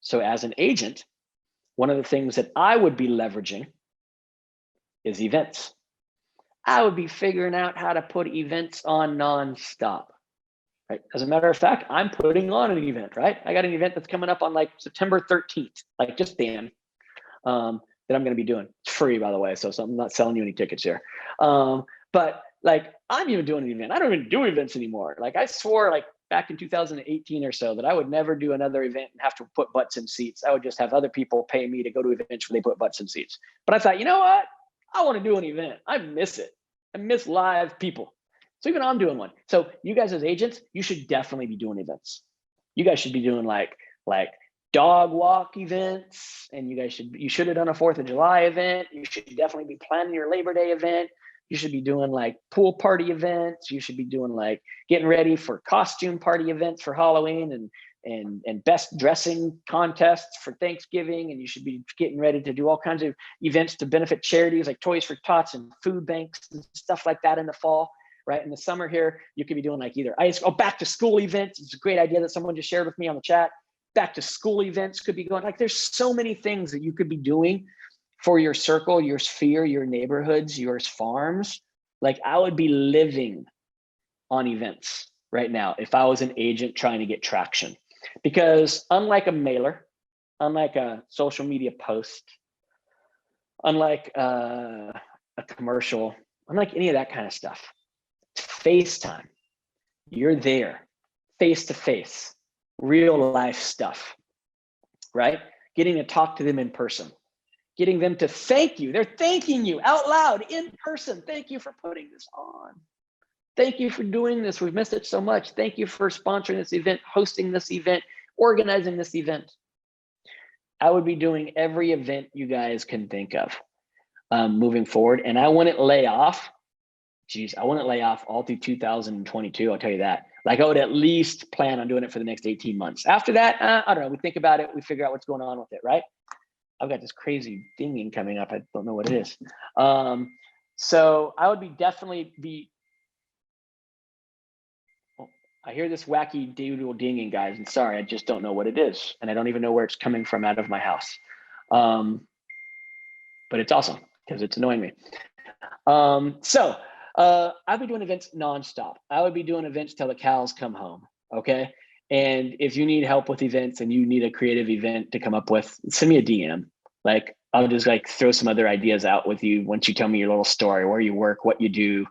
S1: So as an agent, one of the things that I would be leveraging is events. I would be figuring out how to put events on nonstop. Right? As a matter of fact, I'm putting on an event, right? I got an event that's coming up on like September 13th, like just damn, that I'm going to be doing. It's free, by the way, so I'm not selling you any tickets here. But like, I'm even doing an event. I don't even do events anymore. Like I swore like back in 2018 or so that I would never do another event and have to put butts in seats. I would just have other people pay me to go to events where they put butts in seats. But I thought, you know what? I want to do an event. I miss it. I miss live people. So even I'm doing one. So you guys as agents, you should definitely be doing events. You guys should be doing like dog walk events, and you should have done a 4th of July event. You should definitely be planning your Labor Day event. You should be doing like pool party events. You should be doing like getting ready for costume party events for Halloween and best dressing contests for Thanksgiving. And you should be getting ready to do all kinds of events to benefit charities like Toys for Tots and food banks and stuff like that in the fall. Right in the summer here, you could be doing like either back to school events. It's a great idea that someone just shared with me on the chat. Back to school events could be going. Like there's so many things that you could be doing for your circle, your sphere, your neighborhoods, your farms. Like I would be living on events right now if I was an agent trying to get traction. Because unlike a mailer, unlike a social media post, unlike a commercial, unlike any of that kind of stuff, it's FaceTime. You're there, face to face, real life stuff, right? Getting to talk to them in person, getting them to thank you. They're thanking you out loud in person. Thank you for putting this on. Thank you for doing this. We've missed it so much. Thank you for sponsoring this event, hosting this event, organizing this event. I would be doing every event you guys can think of moving forward. And I wouldn't lay off. I wouldn't lay off all through 2022. I'll tell you that. Like I would at least plan on doing it for the next 18 months. After that, I don't know. We think about it. We figure out what's going on with it, right? I've got this crazy dinging coming up. I don't know what it is. So I would definitely be. Oh, I hear this wacky doodle dinging, guys. And sorry, I just don't know what it is. And I don't even know where it's coming from out of my house. But it's awesome because it's annoying me. I'd be doing events nonstop. I would be doing events till the cows come home. Okay. And if you need help with events and you need a creative event to come up with, send me a DM. Like I'll just like throw some other ideas out with you once you tell me your little story, where you work, what you do.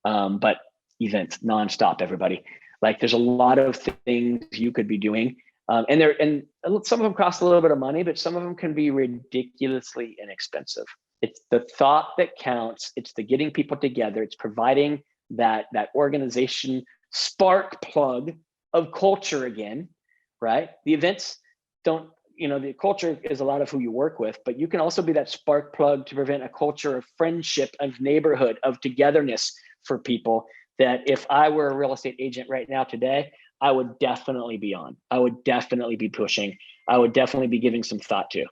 S1: But events nonstop, everybody. Like there's a lot of things you could be doing. And some of them cost a little bit of money, but some of them can be ridiculously inexpensive. It's the thought that counts. It's the getting people together. It's providing that organization spark plug of culture again, right? The events don't, the culture is a lot of who you work with, but you can also be that spark plug to prevent a culture of friendship, of neighborhood, of togetherness for people that if I were a real estate agent right now today, I would definitely be on. I would definitely be pushing. I would definitely be giving some thought to.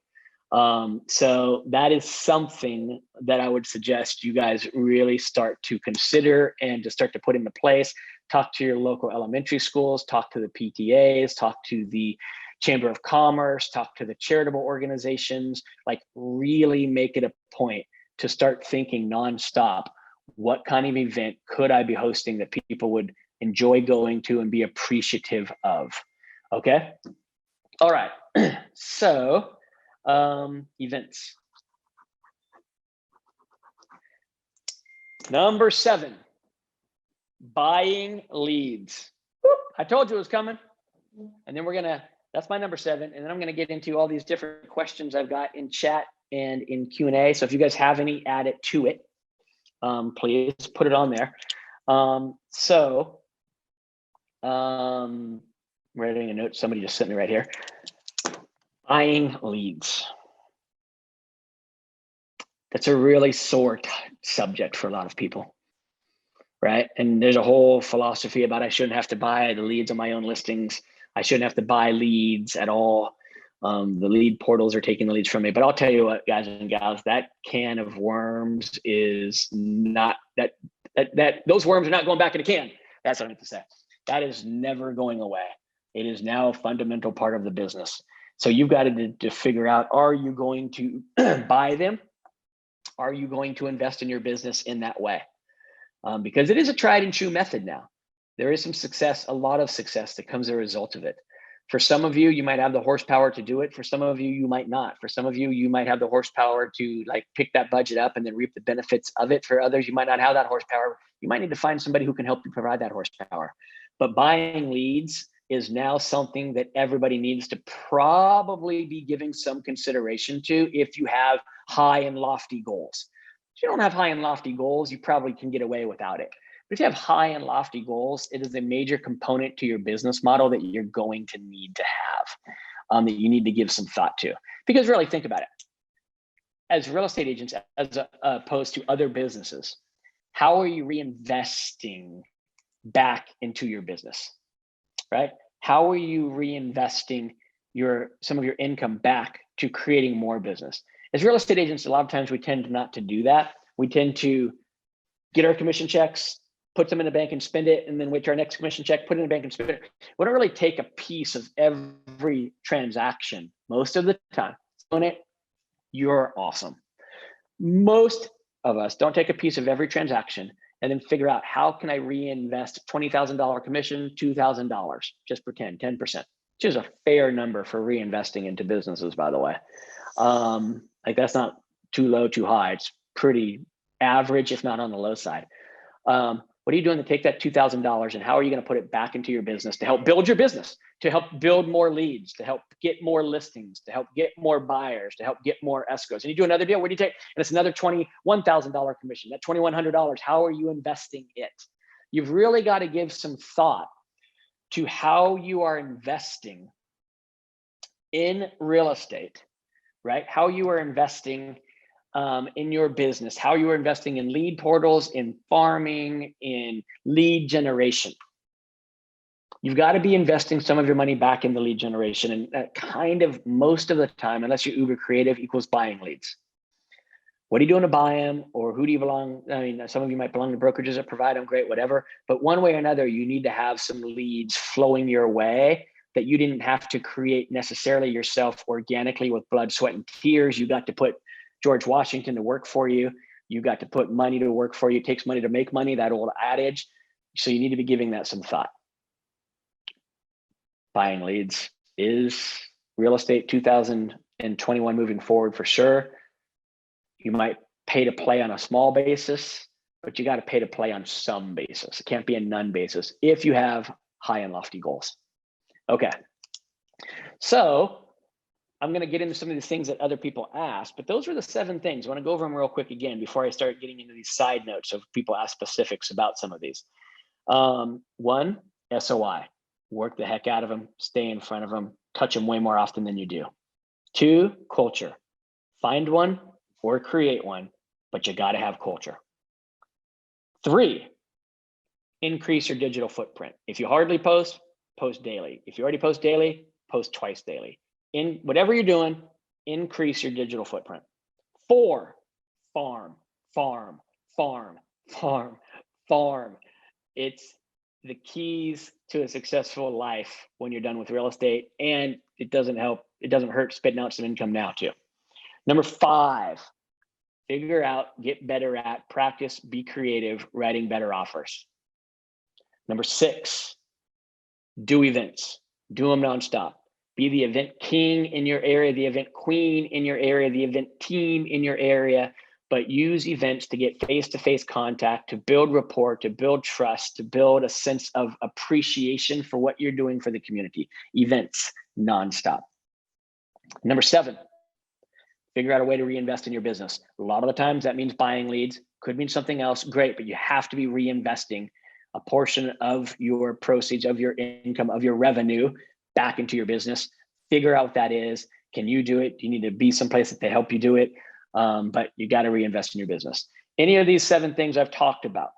S1: So that is something that I would suggest you guys really start to consider and to start to put into place. Talk to your local elementary schools, talk to the PTAs, talk to the Chamber of Commerce, talk to the charitable organizations, like really make it a point to start thinking nonstop, what kind of event could I be hosting that people would enjoy going to and be appreciative of? Okay. All right. So, events. Number 7, buying leads. I told you it was coming. And then that's my number 7. And then I'm going to get into all these different questions I've got in chat and in Q&A. So if you guys have any, add it to it. Please put it on there. Writing a note, somebody just sent me right here. Buying leads. That's a really sore subject for a lot of people, right? And there's a whole philosophy about I shouldn't have to buy the leads on my own listings. I shouldn't have to buy leads at all. The lead portals are taking the leads from me. But I'll tell you what, guys and gals, that can of worms is not that those worms are not going back in a can. That's what I meant to say. That is never going away. It is now a fundamental part of the business. So you've got to figure out, are you going to buy them? Are you going to invest in your business in that way? Because it is a tried and true method now. There is some success, a lot of success that comes as a result of it. For some of you, you might have the horsepower to do it. For some of you, you might not. For some of you, you might have the horsepower to like pick that budget up and then reap the benefits of it. For others, you might not have that horsepower. You might need to find somebody who can help you provide that horsepower. But buying leads is now something that everybody needs to probably be giving some consideration to if you have high and lofty goals. If you don't have high and lofty goals, you probably can get away without it. But if you have high and lofty goals, it is a major component to your business model that you're going to need to have, that you need to give some thought to. Because really, think about it. As real estate agents, as opposed to other businesses, how are you reinvesting back into your business, right? How are you reinvesting some of your income back to creating more business? As real estate agents, a lot of times we tend not to do that. We tend to get our commission checks, put them in the bank and spend it, and then wait till our next commission check, put it in the bank and spend it. We don't really take a piece of every transaction. Most of the time, doing it, you're awesome. Most of us don't take a piece of every transaction and then figure out, how can I reinvest $20,000 commission, $2,000, just pretend 10%, which is a fair number for reinvesting into businesses, by the way. Like, that's not too low, too high. It's pretty average, if not on the low side. What are you doing to take that $2,000 and how are you going to put it back into your business to help build your business, to help build more leads, to help get more listings, to help get more buyers, to help get more escrows? And you do another deal, what do you take? And it's another $21,000 commission. That $2,100, how are you investing it? You've really got to give some thought to how you are investing in real estate, right? How you are investing in your business, how you are investing in lead portals, in farming, in lead generation. You've got to be investing some of your money back in the lead generation. And that kind of, most of the time, unless you're uber creative, equals buying leads. What are you doing to buy them? Or who do you belong? I mean, some of you might belong to brokerages that provide them, great, whatever. But one way or another, you need to have some leads flowing your way that you didn't have to create necessarily yourself organically with blood, sweat, and tears. You got to put George Washington to work for you. You got to put money to work for you. It takes money to make money, that old adage. So you need to be giving that some thought. Buying leads is real estate 2021 moving forward for sure. You might pay to play on a small basis, but you got to pay to play on some basis. It can't be a none basis if you have high and lofty goals. Okay. So I'm going to get into some of these things that other people ask, but those are the 7 things. I want to go over them real quick again before I start getting into these side notes of people ask specifics about some of these. 1, SOI. Work the heck out of them, stay in front of them, touch them way more often than you do. 2, culture. Find one or create one, but you got to have culture. 3, increase your digital footprint. If you hardly post, post daily. If you already post daily, post twice daily. In whatever you're doing, increase your digital footprint. 4, farm, farm, farm, farm, farm. It's the keys to a successful life when you're done with real estate, and it doesn't hurt spitting out some income now too. Number 5, figure out, get better at, practice, be creative, writing better offers. Number 6, do events, do them nonstop. Be the event king in your area, the event queen in your area, the event team in your area, but use events to get face-to-face contact, to build rapport, to build trust, to build a sense of appreciation for what you're doing for the community. Events nonstop. Number 7, figure out a way to reinvest in your business. A lot of the times that means buying leads, could mean something else, great, but you have to be reinvesting a portion of your proceeds, of your income, of your revenue back into your business. Figure out what that is. Can you do it? Do you need to be someplace that they help you do it? But you got to reinvest in your business. Any of these 7 things I've talked about.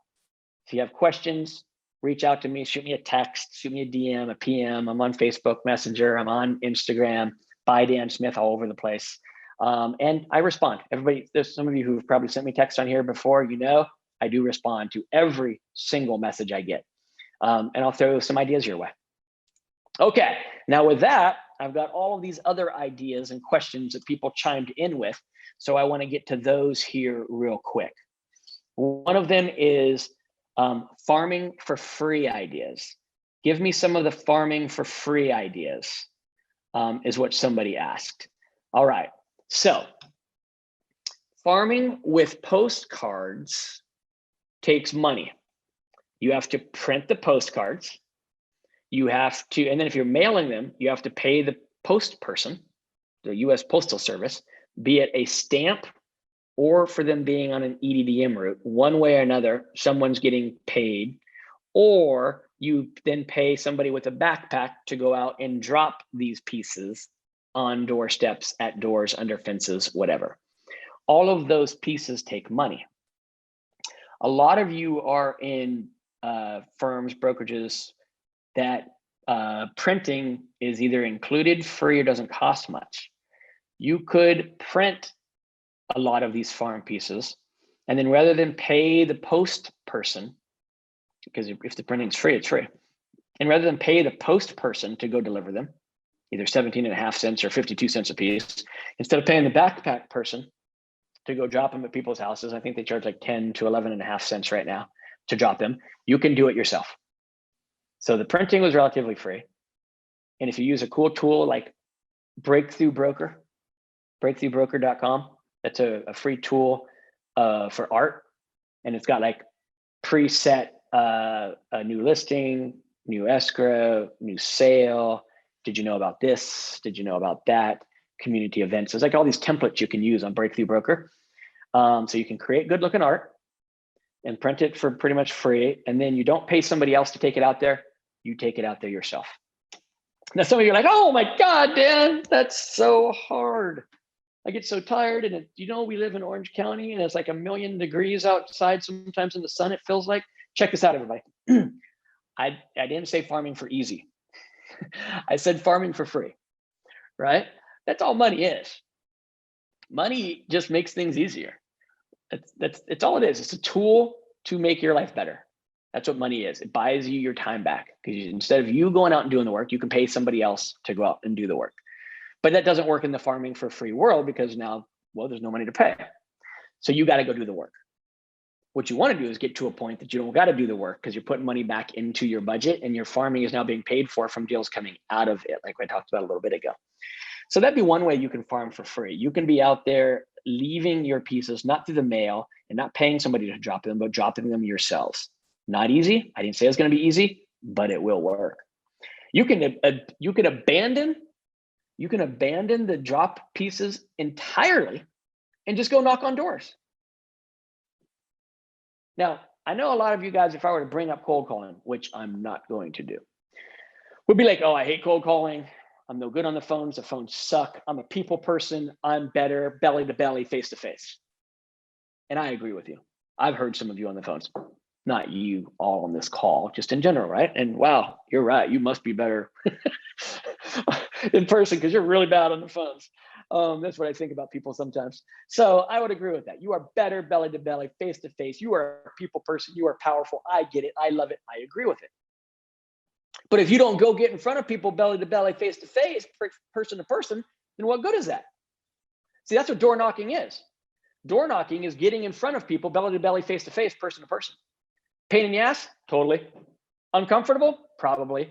S1: If you have questions, reach out to me, shoot me a text, shoot me a DM, a PM. I'm on Facebook Messenger. I'm on Instagram, by Dan Smith, all over the place. And I respond. Everybody, there's some of you who've probably sent me text on here before, I do respond to every single message I get. And I'll throw some ideas your way. Okay, now with that, I've got all of these other ideas and questions that people chimed in with. So I want to get to those here real quick. One of them is farming for free ideas. Give me some of the farming for free ideas, is what somebody asked. All right, so farming with postcards takes money. You have to print the postcards. You have to, and then if you're mailing them, you have to pay the post person, the US Postal Service, be it a stamp or for them being on an EDDM route. One way or another, someone's getting paid, or you then pay somebody with a backpack to go out and drop these pieces on doorsteps, at doors, under fences, whatever. All of those pieces take money. A lot of you are in firms, brokerages that printing is either included, free, or doesn't cost much. You could print a lot of these farm pieces, and then rather than pay the post person, because if the printing's free, it's free, and rather than pay the post person to go deliver them, either 17.5 cents or 52 cents a piece, instead of paying the backpack person to go drop them at people's houses, I think they charge like 10 to 11.5 cents right now to drop them. You can do it yourself. So the printing was relatively free. And if you use a cool tool like Breakthrough Broker, breakthroughbroker.com, that's a free tool for art. And it's got like preset a new listing, new escrow, new sale. Did you know about this? Did you know about that? Community events. There's like all these templates you can use on Breakthrough Broker. So you can create good looking art and print it for pretty much free. And then you don't pay somebody else to take it out there. You take it out there yourself. Now some of you are like, oh my God, Dan, that's so hard. I get so tired. And we live in Orange County and it's like 1,000,000 degrees outside. Sometimes in the sun, it feels like. Check this out, everybody. I didn't say farming for easy. I said farming for free, right? That's all money is. Money just makes things easier. It's all it is. It's a tool to make your life better. That's what money is. It buys you your time back, because instead of you going out and doing the work, you can pay somebody else to go out and do the work. But that doesn't work in the farming for free world, because now, well, there's no money to pay. So you got to go do the work. What you want to do is get to a point that you don't got to do the work, because you're putting money back into your budget and your farming is now being paid for from deals coming out of it, like I talked about a little bit ago. So that'd be one way you can farm for free. You can be out there leaving your pieces, not through the mail and not paying somebody to drop them, but dropping them yourselves. Not easy. I didn't say it's going to be easy, but it will work. You can abandon the drop pieces entirely and just go knock on doors. Now, I know a lot of you guys, if I were to bring up cold calling, which I'm not going to do, would be like, oh, I hate cold calling. I'm no good on the phones. The phones suck. I'm a people person. I'm better belly to belly, face to face. And I agree with you. I've heard some of you on the phones, not you all on this call, just in general, right? And wow, you're right. You must be better in person because you're really bad on the phones. That's what I think about people sometimes. So I would agree with that. You are better belly to belly, face to face. You are a people person. You are powerful. I get it. I love it. I agree with it. But if you don't go get in front of people belly to belly, face to face, person to person, then what good is that? See, that's what door knocking is. Door knocking is getting in front of people belly to belly, face to face, person to person. Pain in the ass? Totally. Uncomfortable? Probably.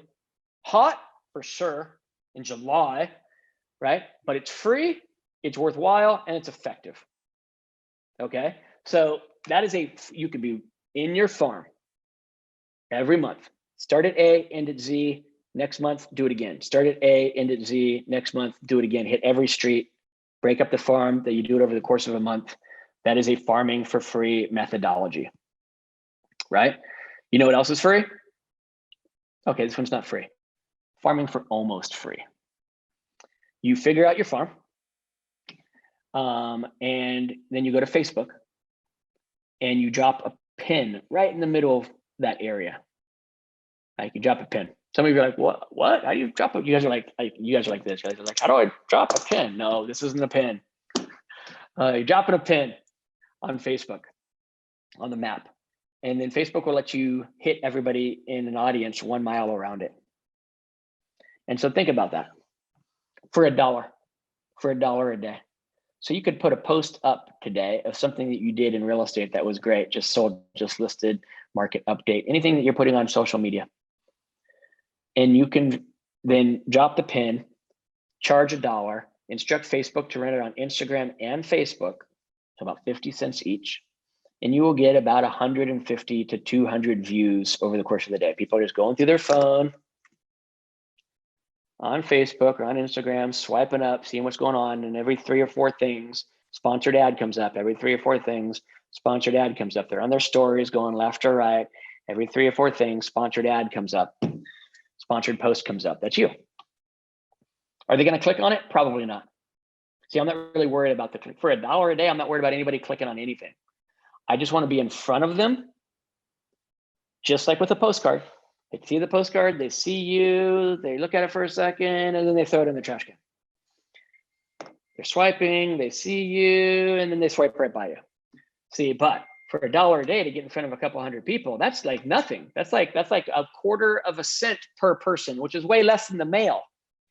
S1: Hot? For sure. In July, right? But it's free, it's worthwhile, and it's effective. Okay? So that is you could be in your farm every month. Start at A, end at Z. Next month, do it again. Start at A, end at Z. Next month, do it again. Hit every street. Break up the farm. That you do it over the course of a month. That is a farming for free methodology, right? You know what else is free? Okay, this one's not free. Farming for almost free. You figure out your farm, and then you go to Facebook, and you drop a pin right in the middle of that area. Like you drop a pin. Some of you are like, what? How do you drop it? You guys are like this. You guys are like, how do I drop a pin? No, this isn't a pin. You're dropping a pin on Facebook, on the map. And then Facebook will let you hit everybody in an audience 1 mile around it. And so think about that. For $1 a day. So you could put a post up today of something that you did in real estate that was great, just sold, just listed, market update, anything that you're putting on social media. And you can then drop the pin, charge $1, instruct Facebook to run it on Instagram and Facebook, so about 50 cents each. And you will get about 150 to 200 views over the course of the day. People are just going through their phone on Facebook or on Instagram, swiping up, seeing what's going on, and every 3 or 4 things, Sponsored ad comes up every 3 or 4 things. Sponsored ad comes up. They're on their stories going left or right. Every 3 or 4 things, sponsored ad comes up. Sponsored post comes up. That's you. Are they going to click on it? Probably not. See, I'm not really worried about the click. For $1 a day, I'm not worried about anybody clicking on anything. I just want to be in front of them, just like with a postcard. They see the postcard, they see you, they look at it for a second, and then they throw it in the trash can. They're swiping, they see you, and then they swipe right by you. See, but for $1 a day to get in front of a couple hundred people, that's like nothing. That's like a quarter of a cent per person, which is way less than the mail.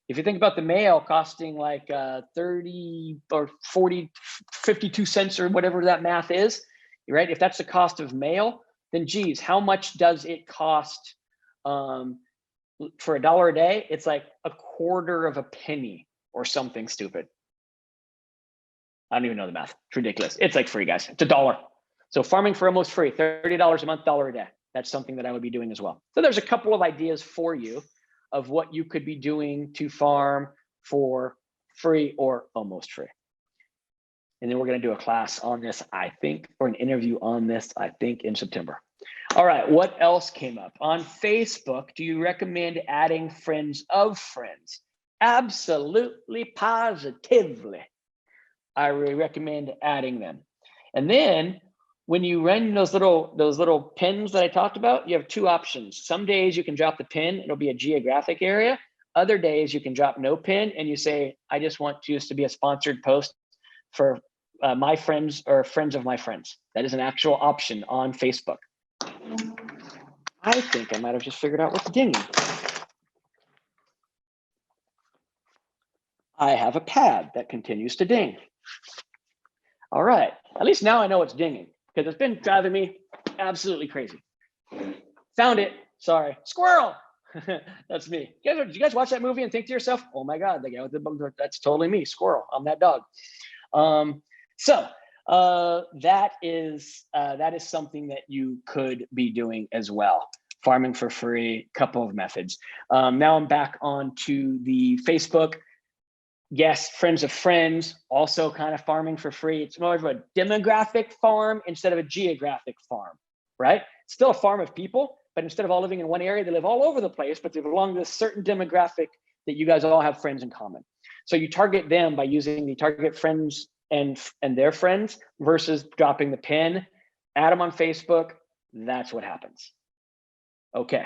S1: If you think about the mail costing like 30 or 40, 52 cents or whatever that math is, right? If that's the cost of mail, then geez, how much does it cost for $1 a day? It's like a quarter of a penny or something stupid. I don't even know the math. It's ridiculous. It's like free, guys. It's $1. So farming for almost free, $30 a month, $1 a day. That's something that I would be doing as well. So there's a couple of ideas for you of what you could be doing to farm for free or almost free. And then we're going to do a class on this, I think, or an interview on this, I think, in September. All right, what else came up? On Facebook, do you recommend adding friends of friends? Absolutely, positively. I really recommend adding them. And then when you run those little pins that I talked about, you have 2 options. Some days you can drop the pin, it'll be a geographic area. Other days you can drop no pin and you say, I just want this to be a sponsored post for my friends or friends of my friends. That is an actual option on Facebook. I think I might have just figured out what's dinging. I have a pad that continues to ding. All right, at least now I know it's dinging because it's been driving me absolutely crazy. Found it, sorry, squirrel. That's me. Did you guys watch that movie and think to yourself, oh my God, the guy with the, that's totally me, squirrel, I'm that dog. That is something that you could be doing as well. Farming for free, couple of methods. Now I'm back onto the Facebook. Yes, friends of friends, also kind of farming for free. It's more of a demographic farm instead of a geographic farm, right? It's still a farm of people, but instead of all living in one area, they live all over the place, but they belong to a certain demographic that you guys all have friends in common. So you target them by using the target friends and their friends versus dropping the pin, add them on Facebook. That's what happens. Okay.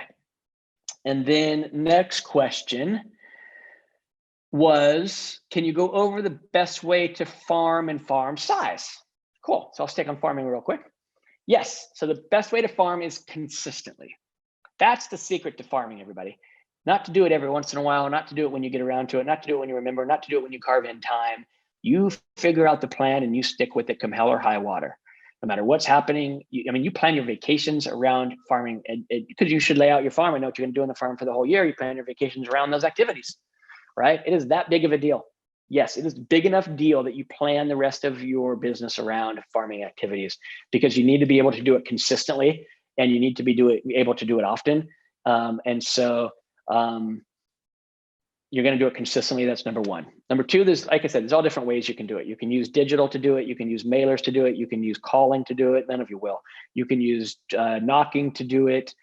S1: And then next question was, can you go over the best way to farm and farm size? Cool, so I'll stick on farming real quick. Yes, so the best way to farm is consistently. That's the secret to farming, everybody. Not to do it every once in a while, not to do it when you get around to it, not to do it when you remember, not to do it when you carve in time. You figure out the plan and you stick with it come hell or high water. No matter what's happening, you plan your vacations around farming because you should lay out your farm and know what you're gonna do on the farm for the whole year. You plan your vacations around those activities. Right? It is that big of a deal. Yes, it is a big enough deal that you plan the rest of your business around farming activities because you need to be able to do it consistently and you need to be able to do it often. You're going to do it consistently. That's number 1. Number 2, like I said, there's all different ways you can do it. You can use digital to do it. You can use mailers to do it. You can use calling to do it. None of you will. You can use knocking to do it.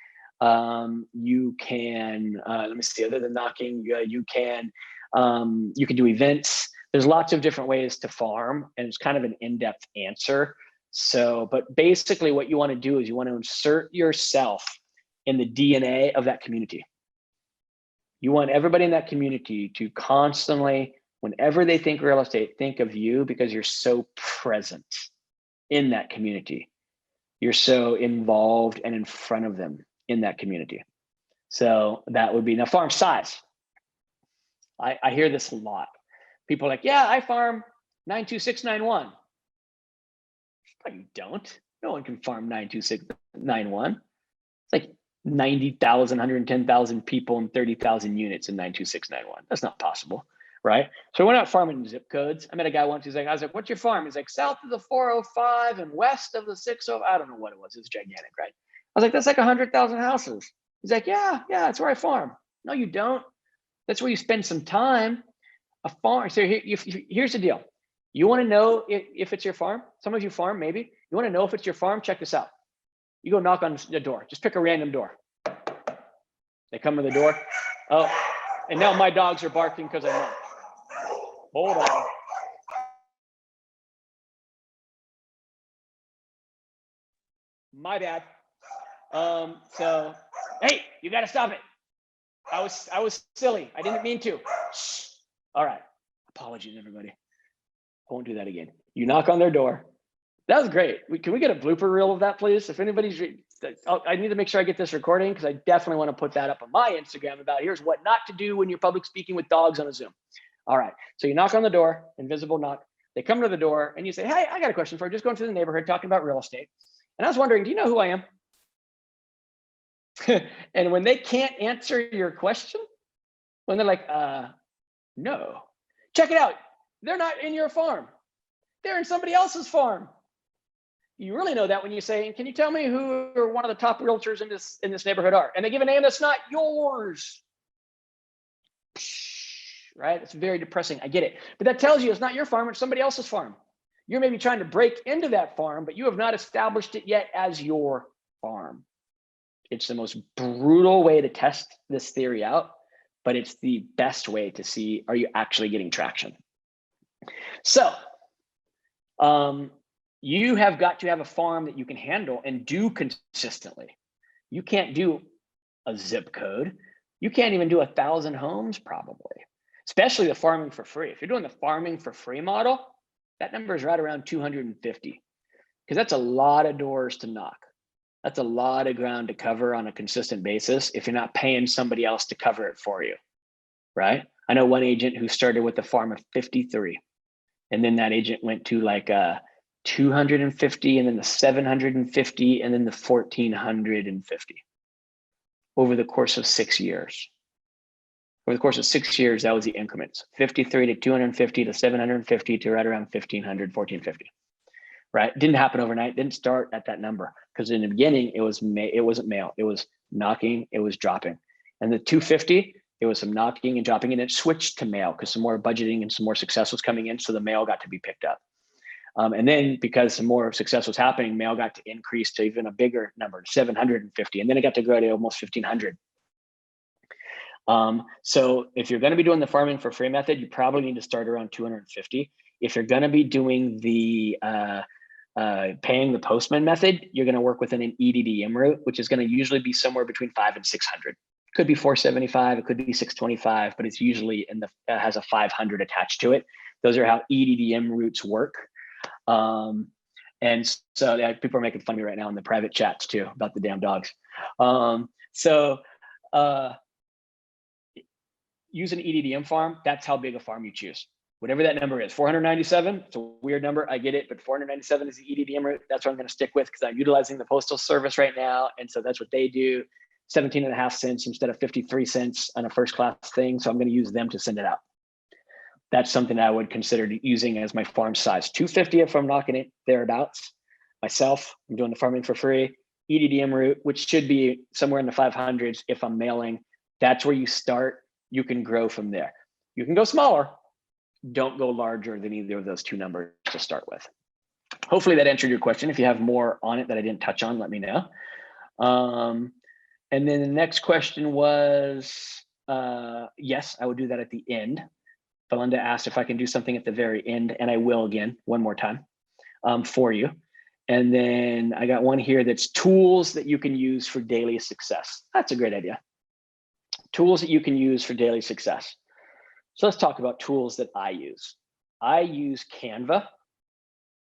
S1: You can, let me see, other than knocking, you can do events. There's lots of different ways to farm and it's kind of an in-depth answer. So, but basically what you want to do is you want to insert yourself in the DNA of that community. You want everybody in that community to constantly, whenever they think real estate, think of you because you're so present in that community. You're so involved and in front of them in that community. So that would be, now farm size. I hear this a lot. People are like, yeah, I farm 92691. No, you don't. No one can farm 92691. It's like 90,000, 110,000 people and 30,000 units in 92691. That's not possible, right? So we're not farming zip codes. I met a guy once, I was like, what's your farm? He's like, south of the 405 and west of the 60, I don't know what it was. It's gigantic, right? I was like, that's like 100,000 houses. He's like, yeah, that's where I farm. No, you don't. That's where you spend some time. A farm. So here's the deal. You want to know if it's your farm? Some of you farm, maybe. You want to know if it's your farm? Check this out. You go knock on the door. Just pick a random door. They come to the door. Oh, and now my dogs are barking because I knocked. Hold on. My bad. So, hey, you got to stop it. I was silly. I didn't mean to. Shh. All right. Apologies, everybody. I won't do that again. You knock on their door. That was great. Can we get a blooper reel of that, please? If anybody's, I need to make sure I get this recording because I definitely want to put that up on my Instagram about here's what not to do when you're public speaking with dogs on a Zoom. All right. So you knock on the door, invisible knock. They come to the door and you say, hey, I got a question for you. Just going through the neighborhood talking about real estate. And I was wondering, do you know who I am? And when they can't answer your question, when they're like, no, check it out. They're not in your farm. They're in somebody else's farm. You really know that when you say, can you tell me who one of the top realtors in this neighborhood are? And they give a name that's not yours. Right? It's very depressing. I get it. But that tells you it's not your farm, it's somebody else's farm. You're maybe trying to break into that farm, but you have not established it yet as your farm. It's the most brutal way to test this theory out, but it's the best way to see, are you actually getting traction? So you have got to have a farm that you can handle and do consistently. You can't do a zip code. You can't even do 1,000 homes probably, especially the farming for free. If you're doing the farming for free model, that number is right around 250 because that's a lot of doors to knock. That's a lot of ground to cover on a consistent basis if you're not paying somebody else to cover it for you, right? I know one agent who started with a farm of 53, and then that agent went to like 250, and then the 750, and then the 1,450 over the course of 6 years. Over the course of 6 years, that was the increments: 53 to 250 to 750 to right around 1,500, 1,450. Right? Didn't happen overnight. Didn't start at that number because in the beginning it wasn't mail. It was knocking. It was dropping. And the 250, it was some knocking and dropping, and it switched to mail because some more budgeting and some more success was coming in, so the mail got to be picked up. And then because some more success was happening, mail got to increase to even a bigger number, 750, and then it got to grow to almost 1,500. So if you're going to be doing the farming for free method, you probably need to start around 250. If you're going to be doing the paying the postman method, you're going to work within an EDDM route, which is going to usually be somewhere between 500 and 600. Could be 475, it could be 625, but it's usually has a 500 attached to it. Those are how EDDM routes work. And so people are making fun of me right now in the private chats too about the damn dogs. Use an EDDM farm. That's how big a farm you choose. Whatever that number is, 497, it's a weird number, I get it, but 497 is the EDDM route. That's what I'm going to stick with because I'm utilizing the Postal Service right now. And so that's what they do, 17.5 cents instead of 53 cents on a first class thing. So I'm going to use them to send it out. That's something I would consider using as my farm size. 250 if I'm knocking it thereabouts. Myself, I'm doing the farming for free. EDDM route, which should be somewhere in the 500s if I'm mailing. That's where you start. You can grow from there. You can go smaller. Don't go larger than either of those two numbers to start with. Hopefully that answered your question. If you have more on it that I didn't touch on, let me know. And then the next question was, yes, I would do that at the end. Belinda asked if I can do something at the very end, and I will again, one more time for you. And then I got one here that's tools that you can use for daily success. That's a great idea. Tools that you can use for daily success. So let's talk about tools that I use. I use Canva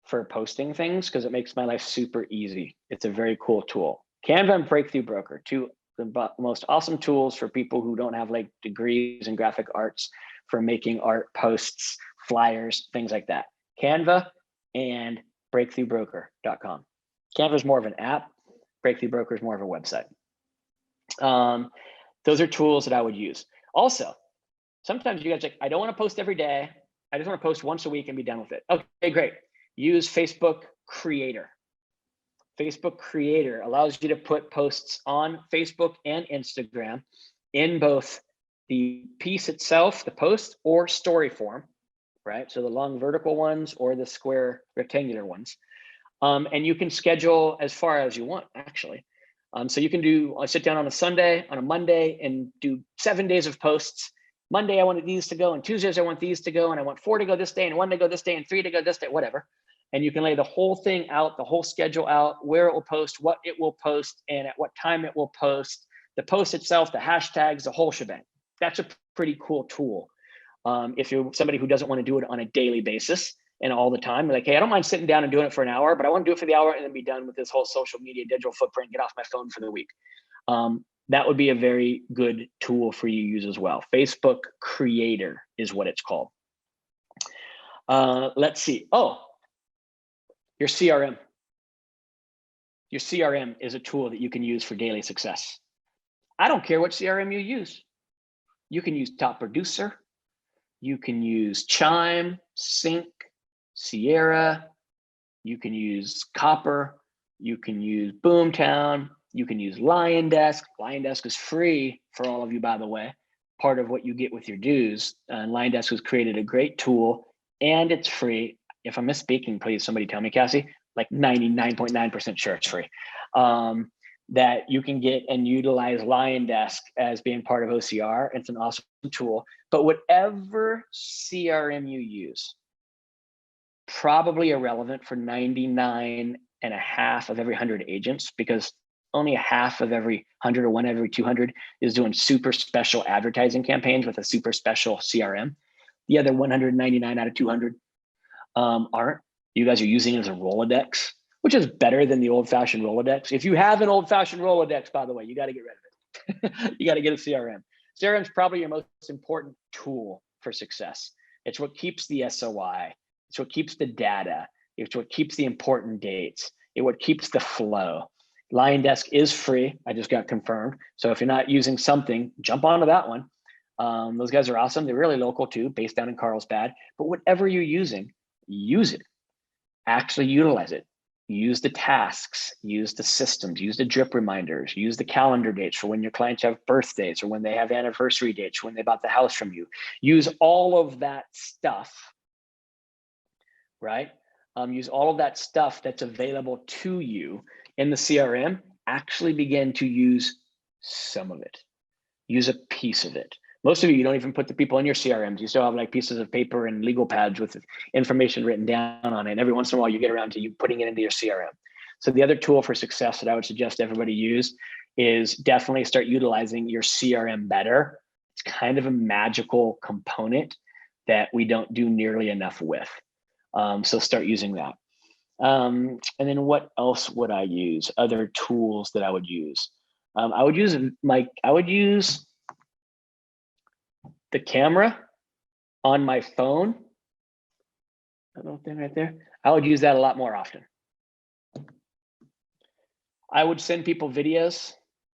S1: for posting things because it makes my life super easy. It's a very cool tool. Canva and Breakthrough Broker, two of the most awesome tools for people who don't have like degrees in graphic arts for making art posts, flyers, things like that. Canva and breakthroughbroker.com. Canva is more of an app. Breakthrough Broker is more of a website. Those are tools that I would use. Also, sometimes you guys like, I don't want to post every day. I just want to post once a week and be done with it. Okay, great. Use Facebook Creator. Facebook Creator allows you to put posts on Facebook and Instagram in both the piece itself, the post, or story form. right? So the long vertical ones or the square rectangular ones. And you can schedule as far as you want, actually. So you can do, I sit down on a Sunday, on a Monday, and do 7 days of posts. Monday, I wanted these to go, and Tuesdays, I want these to go, and I want 4 to go this day, and 1 to go this day, and 3 to go this day, whatever. And you can lay the whole thing out, the whole schedule out, where it will post, what it will post, and at what time it will post, the post itself, the hashtags, the whole shebang. That's a pretty cool tool. If you're somebody who doesn't want to do it on a daily basis and all the time, like, hey, I don't mind sitting down and doing it for an hour, but I want to do it for the hour and then be done with this whole social media digital footprint, get off my phone for the week. That would be a very good tool for you to use as well. Facebook Creator is what it's called. Let's see. Oh, your CRM. Your CRM is a tool that you can use for daily success. I don't care what CRM you use. You can use Top Producer. You can use Chime, Sync, Sierra. You can use Copper. You can use Boomtown. You can use LionDesk. LionDesk is free for all of you, by the way, part of what you get with your dues. And LionDesk has created a great tool and it's free. If I'm misspeaking, please somebody tell me, Cassie, like 99.9% sure it's free. That you can get and utilize LionDesk as being part of OCR. It's an awesome tool, but whatever CRM you use, probably irrelevant for 99.5 of every 100 agents, because only a half of every 100 or 1 every 200 is doing super special advertising campaigns with a super special CRM. The other 199 out of 200 aren't. You guys are using it as a Rolodex, which is better than the old-fashioned Rolodex. If you have an old-fashioned Rolodex, by the way, you got to get rid of it. You got to get a CRM. CRM is probably your most important tool for success. It's what keeps the SOI. It's what keeps the data. It's what keeps the important dates. It's what keeps the flow. LionDesk is free. I just got confirmed. So if you're not using something, jump onto that one. Those guys are awesome. They're really local too, based down in Carlsbad. But whatever you're using, use it. Actually utilize it. Use the tasks, use the systems, use the drip reminders, use the calendar dates for when your clients have birthdays or when they have anniversary dates, when they bought the house from you. Use all of that stuff, right? Use all of that stuff that's available to you in the CRM. Actually begin to use some of it. Use a piece of it. Most of you don't even put the people in your CRMs. You still have like pieces of paper and legal pads with information written down on it. And every once in a while you get around to you putting it into your CRM. So the other tool for success that I would suggest everybody use is definitely start utilizing your CRM better. It's kind of a magical component that we don't do nearly enough with. So start using that. And then what else would I use? Other tools that I would use. I would use the camera on my phone. That little thing right there. I would use that a lot more often. I would send people videos,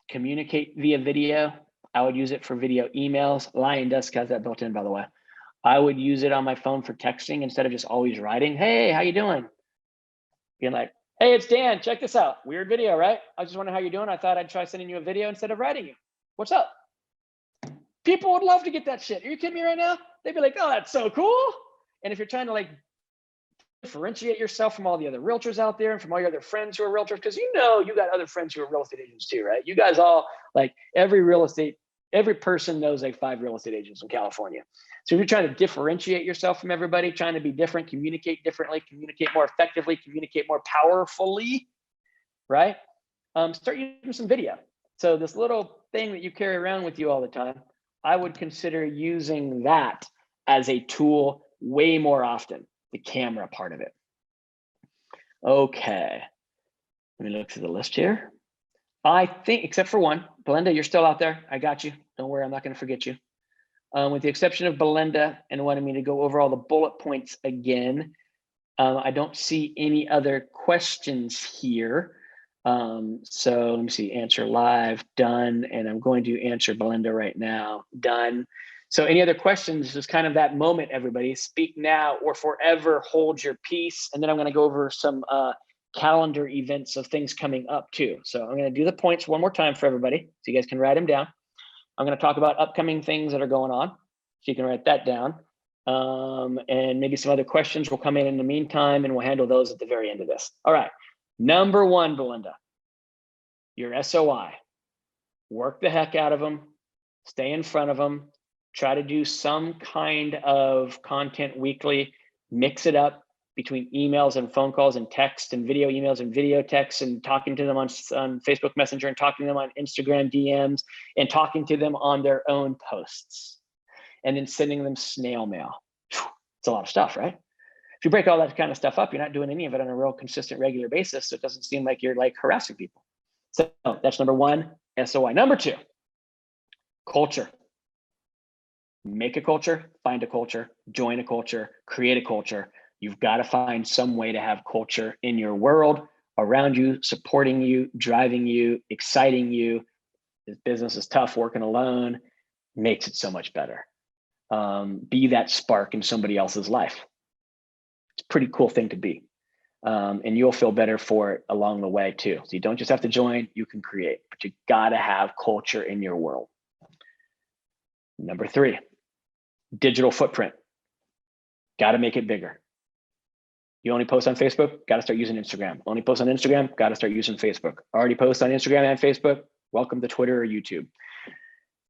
S1: communicate via video. I would use it for video emails. LionDesk has that built in, by the way. I would use it on my phone for texting instead of just always writing. Hey, how you doing? Being like, hey, it's Dan, check this out. Weird video, right? I just wondering how you're doing. I thought I'd try sending you a video instead of writing you. What's up? People would love to get that shit. Are you kidding me right now? They'd be like, oh, that's so cool. And if you're trying to like differentiate yourself from all the other realtors out there and from all your other friends who are realtors, because you know you got other friends who are real estate agents too, right? You guys all, like every person knows like 5 real estate agents in California. So if you're trying to differentiate yourself from everybody, trying to be different, communicate differently, communicate more effectively, communicate more powerfully, right? Start using some video. So this little thing that you carry around with you all the time, I would consider using that as a tool way more often, the camera part of it. Okay, let me look through the list here. I think, except for one, Belinda, you're still out there. I got you. Don't worry, I'm not going to forget you. With the exception of Belinda and wanting me to go over all the bullet points again, I don't see any other questions here. So let me see, answer live, done. And I'm going to answer Belinda right now, done. So any other questions? This is kind of that moment, everybody. Speak now or forever hold your peace. And then I'm going to go over some calendar events of things coming up too. So I'm going to do the points one more time for everybody so you guys can write them down. I'm going to talk about upcoming things that are going on so you can write that down. And maybe some other questions will come in the meantime, and we'll handle those at the very end of this. All right. Number one, Belinda, your SOI. Work the heck out of them. Stay in front of them. Try to do some kind of content weekly. Mix it up between emails and phone calls and text and video emails and video texts, and talking to them on Facebook Messenger, and talking to them on Instagram DMs, and talking to them on their own posts, and then sending them snail mail. It's a lot of stuff, right? If you break all that kind of stuff up, you're not doing any of it on a real consistent, regular basis. So it doesn't seem like you're like harassing people. So that's number one, SOI. Number two, culture. Make a culture, find a culture, join a culture, create a culture. You've got to find some way to have culture in your world, around you, supporting you, driving you, exciting you. This business is tough. Working alone makes it so much better. Be that spark in somebody else's life. It's a pretty cool thing to be. And you'll feel better for it along the way too. So you don't just have to join, you can create, but you gotta have culture in your world. Number three, digital footprint. Gotta make it bigger. You only post on Facebook, gotta start using Instagram. Only post on Instagram, gotta start using Facebook. Already post on Instagram and Facebook, welcome to Twitter or YouTube.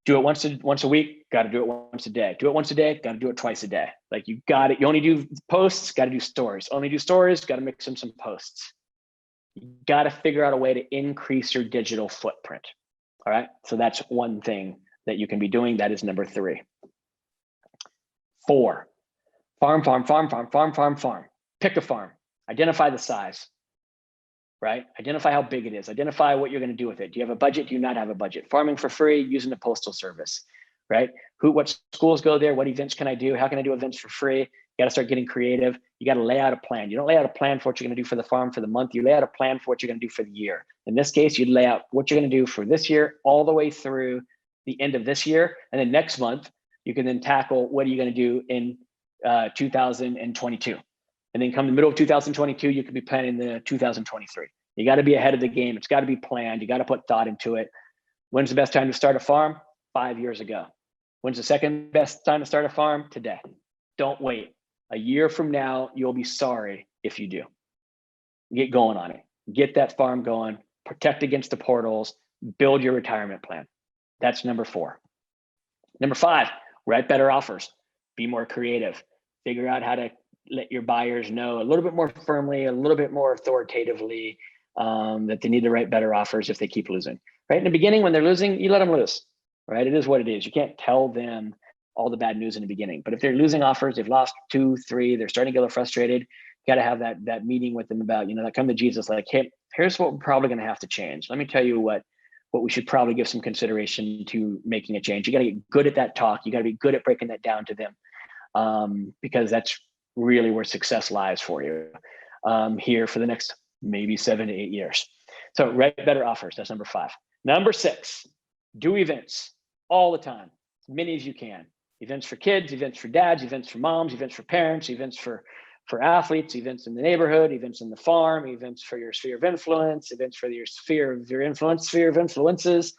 S1: Do it once a week, got to do it once a day. Do it once a day, got to do it twice a day. Like you got it. You only do posts, got to do stories. Only do stories, got to mix in some posts. You got to figure out a way to increase your digital footprint. All right. So that's one thing that you can be doing. That is number three. 4, farm. Pick a farm. Identify the size. Right? Identify how big it is. Identify what you're going to do with it. Do you have a budget? Do you not have a budget? Farming for free, using the postal service, right? What schools go there? What events can I do? How can I do events for free? You got to start getting creative. You got to lay out a plan. You don't lay out a plan for what you're going to do for the farm for the month. You lay out a plan for what you're going to do for the year. In this case, you lay out what you're going to do for this year all the way through the end of this year. And then next month, you can then tackle what are you going to do in 2022. And then come the middle of 2022, you could be planning the 2023. You got to be ahead of the game. It's got to be planned. You got to put thought into it. When's the best time to start a farm? 5 years ago. When's the second best time to start a farm? Today. Don't wait. A year from now, you'll be sorry if you do. Get going on it. Get that farm going. Protect against the portals. Build your retirement plan. That's number 4. Number 5, write better offers. Be more creative. Figure out how to let your buyers know a little bit more firmly, a little bit more authoritatively that they need to write better offers if they keep losing. Right in the beginning, when they're losing, you let them lose. Right? It is what it is. You can't tell them all the bad news in the beginning. But if they're losing offers, they've lost 2, 3, they're starting to get a little frustrated. You got to have that meeting with them about, that come to Jesus, like, hey, here's what we're probably going to have to change. Let me tell you what we should probably give some consideration to making a change. You got to get good at that talk. You got to be good at breaking that down to them, because that's really where success lies for you here for the next maybe 7 to 8 years. So write better offers. That's number 5. Number 6, do events all the time, as many as you can. Events for kids, events for dads, events for moms, events for parents, events for athletes, events in the neighborhood, events in the farm, events for your sphere of influence, events for your sphere of influences.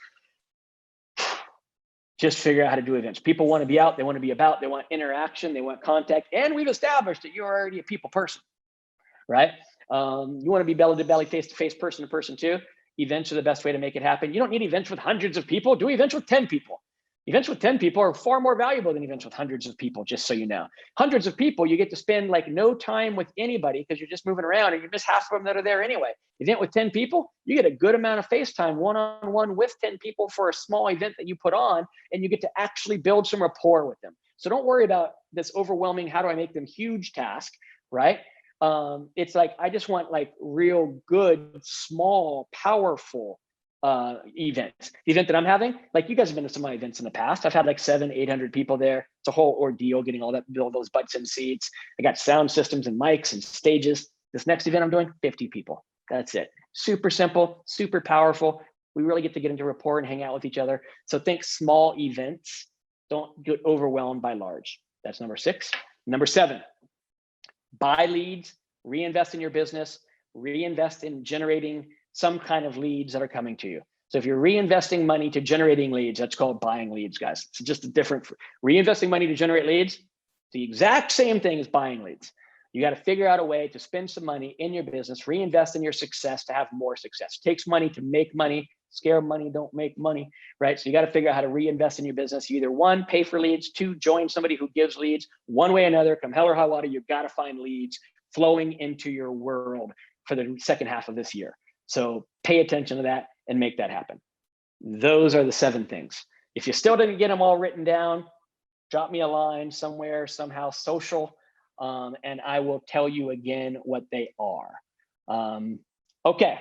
S1: Just figure out how to do events. People want to be out, they want to be about, they want interaction, they want contact. And we've established that you're already a people person, right? You want to be belly to belly, face to face, person to person too. Events are the best way to make it happen. You don't need events with hundreds of people. Do events with 10 people. Events with 10 people are far more valuable than events with hundreds of people, just so you know. Hundreds of people, you get to spend like no time with anybody because you're just moving around and you miss half of them that are there anyway. Event with 10 people, you get a good amount of face time one-on-one with 10 people for a small event that you put on, and you get to actually build some rapport with them. So don't worry about this overwhelming, how do I make them huge task, right? It's like, I just want like real good, small, powerful events. The event that I'm having, like you guys have been to some of my events in the past. I've had like 700-800 people there. It's a whole ordeal getting all those butts in seats. I got sound systems and mics and stages. This next event I'm doing, 50 people. That's it. Super simple, super powerful. We really get to get into rapport and hang out with each other. So think small events. Don't get overwhelmed by large. That's number 6. Number 7, buy leads, reinvest in your business, reinvest in generating some kind of leads that are coming to you. So if you're reinvesting money to generating leads, that's called buying leads, guys. It's just a different, reinvesting money to generate leads, The exact same thing as buying leads. You got to figure out a way to spend some money in your business, reinvest in your success to have more success. It takes money to make money. Scare money don't make money, right? So you got to figure out how to reinvest in your business. You either one, pay for leads, two, join somebody who gives leads. One way or another, come hell or high water, you've got to find leads flowing into your world for the second half of this year. So pay attention to that and make that happen. Those are the 7 things. If you still didn't get them all written down, drop me a line somewhere, somehow, social, and I will tell you again what they are. Okay.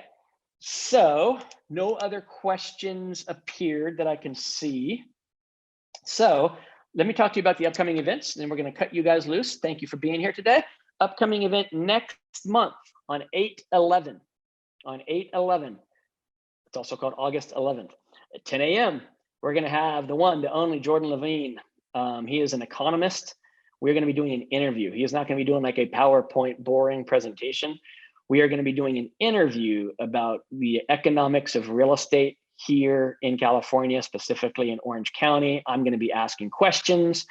S1: So no other questions appeared that I can see. So let me talk to you about the upcoming events, and then we're going to cut you guys loose. Thank you for being here today. Upcoming event next month on 8/11. On 8/11. It's also called August 11th. At 10 a.m., we're going to have the one, the only Jordan Levine. He is an economist. We're going to be doing an interview. He is not going to be doing like a PowerPoint boring presentation. We are going to be doing an interview about the economics of real estate here in California, specifically in Orange County. I'm going to be asking questions.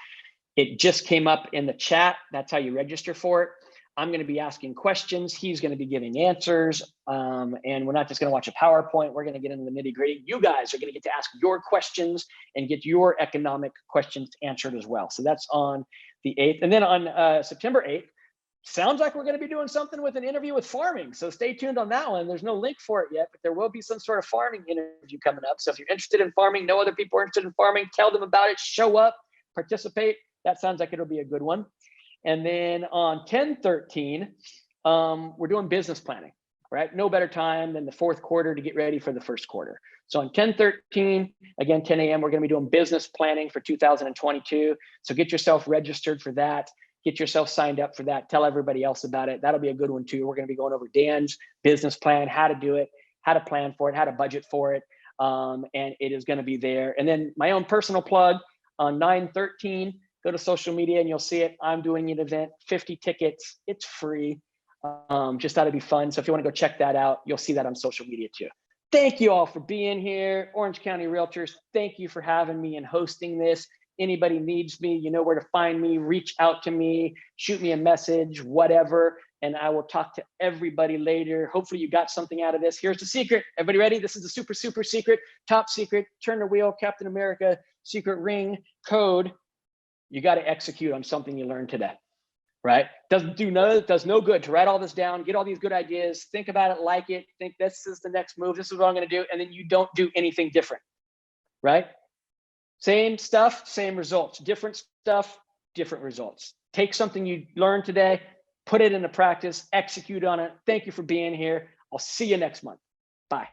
S1: It just came up in the chat. That's how you register for it. I'm going to be asking questions. He's going to be giving answers. And we're not just going to watch a PowerPoint. We're going to get into the nitty gritty. You guys are going to get to ask your questions and get your economic questions answered as well. So that's on the 8th. And then on September 8th, sounds like we're going to be doing something with an interview with farming. So stay tuned on that one. There's no link for it yet, but there will be some sort of farming interview coming up. So if you're interested in farming, know other people are interested in farming, tell them about it, show up, participate. That sounds like it'll be a good one. And then on 10/13, we're doing business planning, right? No better time than the 4th quarter to get ready for the 1st quarter. So on 10/13, again, 10 a.m., we're going to be doing business planning for 2022. So get yourself registered for that. Get yourself signed up for that. Tell everybody else about it. That'll be a good one too. We're going to be going over Dan's business plan, how to do it, how to plan for it, how to budget for it. And it is going to be there. And then my own personal plug on 9/13, go to social media and you'll see it. I'm doing an event, 50 tickets. It's free. Just thought it'd be fun. So if you want to go check that out, you'll see that on social media too. Thank you all for being here. Orange County Realtors, thank you for having me and hosting this. Anybody needs me, you know where to find me, reach out to me, shoot me a message, whatever, and I will talk to everybody later. Hopefully you got something out of this. Here's the secret. Everybody ready? This is the super, super secret, top secret, turn the wheel, Captain America, secret ring, code. You got to execute on something you learned today, right? Does no good to write all this down, get all these good ideas, think about it, like it, think this is the next move, this is what I'm going to do, and then you don't do anything different, right? Same stuff, same results. Different stuff, different results. Take something you learned today, put it into practice, execute on it. Thank you for being here. I'll see you next month. Bye.